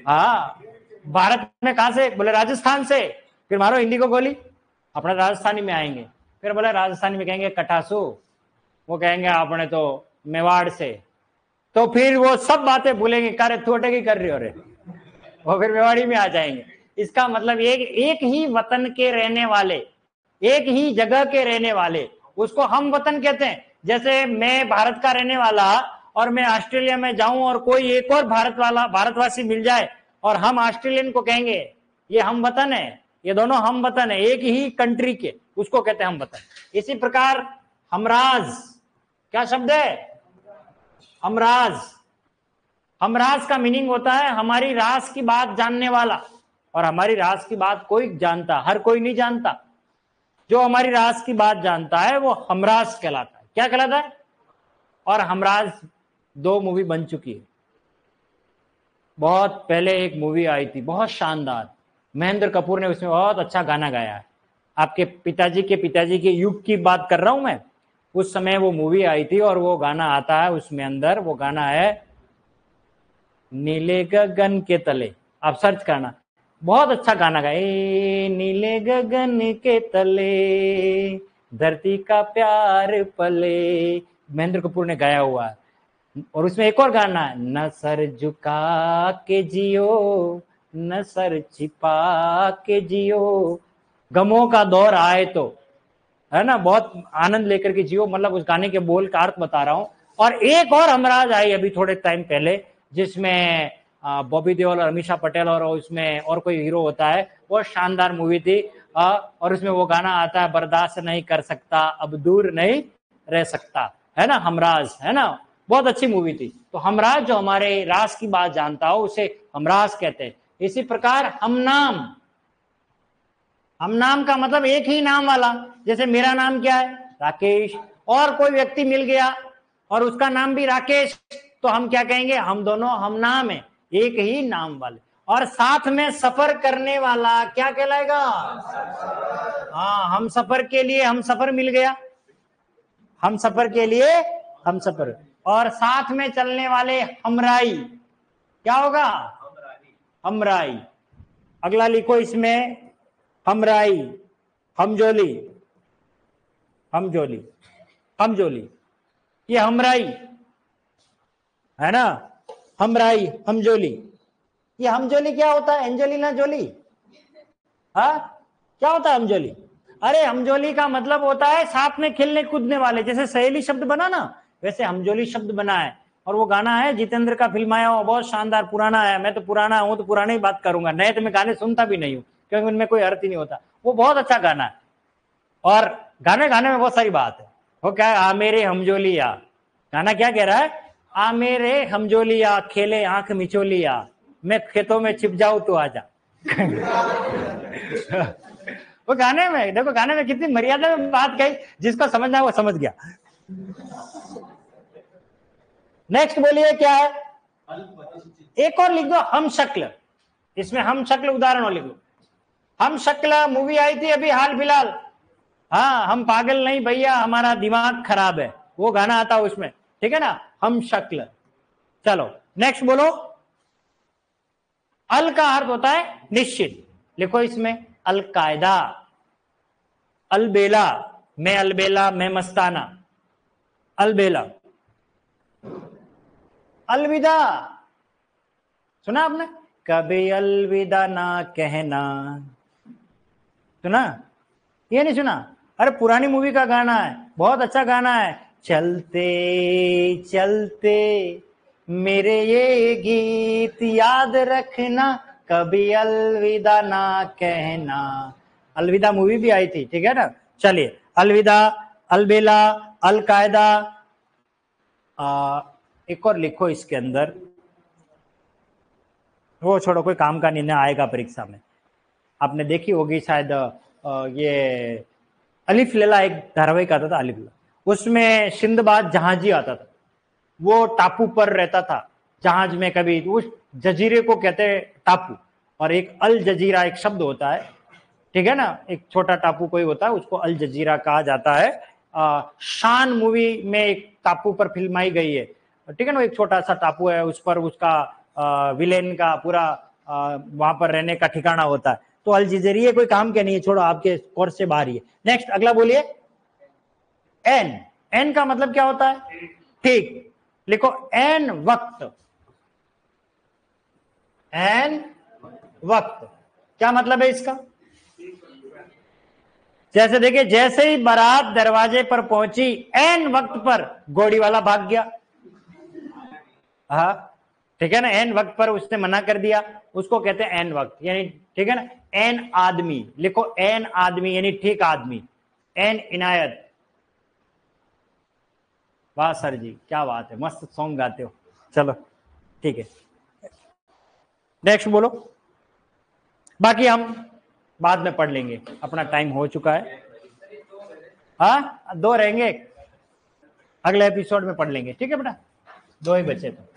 हाँ, भारत में कहां से? बोले राजस्थान से। फिर मारो हिंदी को गोली, अपना राजस्थानी में आएंगे। फिर बोले राजस्थानी में कहेंगे कटासू, वो कहेंगे आपने तो मेवाड़ से। तो फिर वो सब बातें भूलेंगे, कार्य थोटे की कर रही हो रे, वो फिर मेवाड़ी में आ जाएंगे। इसका मतलब एक ही वतन के रहने वाले, एक ही जगह के रहने वाले, उसको हम वतन कहते हैं। जैसे मैं भारत का रहने वाला और मैं ऑस्ट्रेलिया में जाऊं और कोई एक और भारतवासी मिल जाए और हम ऑस्ट्रेलियन को कहेंगे ये हम वतन है, ये दोनों हम वतन है, एक ही कंट्री के, उसको कहते हैं हम वतन। इसी प्रकार हमराज, क्या शब्द है? हमराज। हमराज का मीनिंग होता है हमारी राज की बात जानने वाला। और हमारी राज की बात कोई जानता, हर कोई नहीं जानता। जो हमारी राज की बात जानता है वो हमराज कहलाता है। क्या कहलाता है? और हमराज 2 मूवी बन चुकी है। बहुत पहले एक मूवी आई थी, बहुत शानदार, महेंद्र कपूर ने उसमें बहुत अच्छा गाना गाया है। आपके पिताजी के युग की बात कर रहा हूं मैं। उस समय वो मूवी आई थी और वो गाना आता है उसमें अंदर, वो गाना है नीले गगन के तले। आप सर्च करना, बहुत अच्छा गाना गाए, नीले गगन के तले धरती का प्यार पले, महेंद्र कपूर ने गाया हुआ है। और उसमें एक और गाना है, न सर झुका के जियो, न सर छिपा के जियो, गमों का दौर आए तो, है ना, बहुत आनंद लेकर के जियो, मतलब उस गाने के बोल का अर्थ बता रहा हूं। और एक और हमराज आई अभी थोड़े टाइम पहले, जिसमें बॉबी देओल और अमीषा पटेल और उसमें और कोई हीरो होता है, वो शानदार मूवी थी। और उसमें वो गाना आता है, बर्दाश्त नहीं कर सकता अब दूर नहीं रह सकता, है ना, हमराज, है ना, बहुत अच्छी मूवी थी। तो हमराज जो हमारे राज की बात जानता हो उसे हमराज कहते हैं। इसी प्रकार हमनाम, हमनाम का मतलब एक ही नाम वाला, जैसे मेरा नाम क्या है, राकेश, और कोई व्यक्ति मिल गया और उसका नाम भी राकेश, तो हम क्या कहेंगे, हम दोनों हमनाम है, एक ही नाम वाले। और साथ में सफर करने वाला क्या कहलाएगा, हाँ, हम सफर के लिए हम सफर मिल गया, हम सफर के लिए हम सफर। और साथ में चलने वाले हमराई क्या होगा, हमराई। अगला लिखो इसमें, हमराई, हमजोली, हमजोली, हमजोली, ये हमराई है ना, हमराई, हमजोली। ये हमजोली क्या होता है, एंजेलिना जोली, हाँ, क्या होता है हमजोली? अरे हमजोली का मतलब होता है साथ में खेलने कूदने वाले, जैसे सहेली शब्द बना ना, वैसे हमजोली शब्द बना है। और वो गाना है जितेंद्र का फिल्माया हुआ, बहुत शानदार, पुराना है, मैं तो पुराना हूं तो पुराने ही बात करूंगा, नए तो मैं गाने सुनता भी नहीं हूँ क्योंकि उनमें कोई अर्थ ही नहीं होता। वो बहुत अच्छा गाना है और गाने गाने में बहुत सारी बात है। वो क्या है, आ मेरे हमजोलिया, गाना क्या कह रहा है, आ मेरे हमजोलिया खेले आंख मिचोलिया, मैं खेतों में छिप जाऊं तो आजा। वो गाने में देखो, गाने में कितनी मर्यादा में बात कही, जिसको समझना वो समझ गया। नेक्स्ट बोलिए क्या है, एक और लिख दो, हम शक्ल, इसमें हम शक्ल उदाहरण लिख दो। हम शक्ल मूवी आई थी अभी हाल फिलहाल, हाँ, हम पागल नहीं भैया हमारा दिमाग खराब है, वो गाना आता है उसमें, ठीक है ना, हम शक्ल। चलो नेक्स्ट बोलो, अल का अर्थ होता है निश्चित, लिखो इसमें, अलकायदा, अलबेला, मैं अलबेला, मैं मस्ताना, अलबेला। अलविदा, सुना आपने, कभी अलविदा ना कहना, सुना, ये नहीं सुना? अरे पुरानी मूवी का गाना है, बहुत अच्छा गाना है, चलते चलते मेरे ये गीत याद रखना, कभी अलविदा ना कहना। अलविदा मूवी भी आई थी, ठीक है ना। चलिए, अलविदा, अलबेला, अलकायदा। एक और लिखो इसके अंदर, वो छोड़ो, कोई काम का निर्णय आएगा परीक्षा में। आपने देखी होगी शायद, ये अलिफ लैला एक धारावाहिक आता था, अलिफ लैला, उसमें सिंदबाद जहाजी आता था, वो टापू पर रहता था, जहाज में, कभी उस जजीरे को कहते हैं टापू, और एक अल जजीरा एक शब्द होता है, ठीक है ना, एक छोटा टापू कोई होता है उसको अल जजीरा कहा जाता है। शान मूवी में एक टापू पर फिल्माई गई है, ठीक है ना, एक छोटा सा टापू है, उस पर उसका विलेन का पूरा वहां पर रहने का ठिकाना होता है। तो अल जजीरा कोई काम के नहीं है, छोड़ो, आपके कोर्स से बाहर ही है। नेक्स्ट अगला बोलिए, एन, एन का मतलब क्या होता है, ठीक, लिखो एन वक्त, एन वक्त, क्या मतलब है इसका, जैसे देखिए, जैसे ही बारात दरवाजे पर पहुंची, एन वक्त पर घोड़ी वाला भाग गया, हाँ, ठीक है ना, एन वक्त पर उसने मना कर दिया, उसको कहते हैं एन वक्त, यानी, ठीक है ना। एन आदमी, लिखो एन आदमी यानी ठीक आदमी, एन इनायत। वाह सर जी, क्या बात है, मस्त सॉन्ग गाते हो, चलो ठीक है, नेक्स्ट बोलो, बाकी हम बाद में पढ़ लेंगे, अपना टाइम हो चुका है। हाँ, 2 रहेंगे, अगले एपिसोड में पढ़ लेंगे, ठीक है बेटा, 2 ही बचे थे।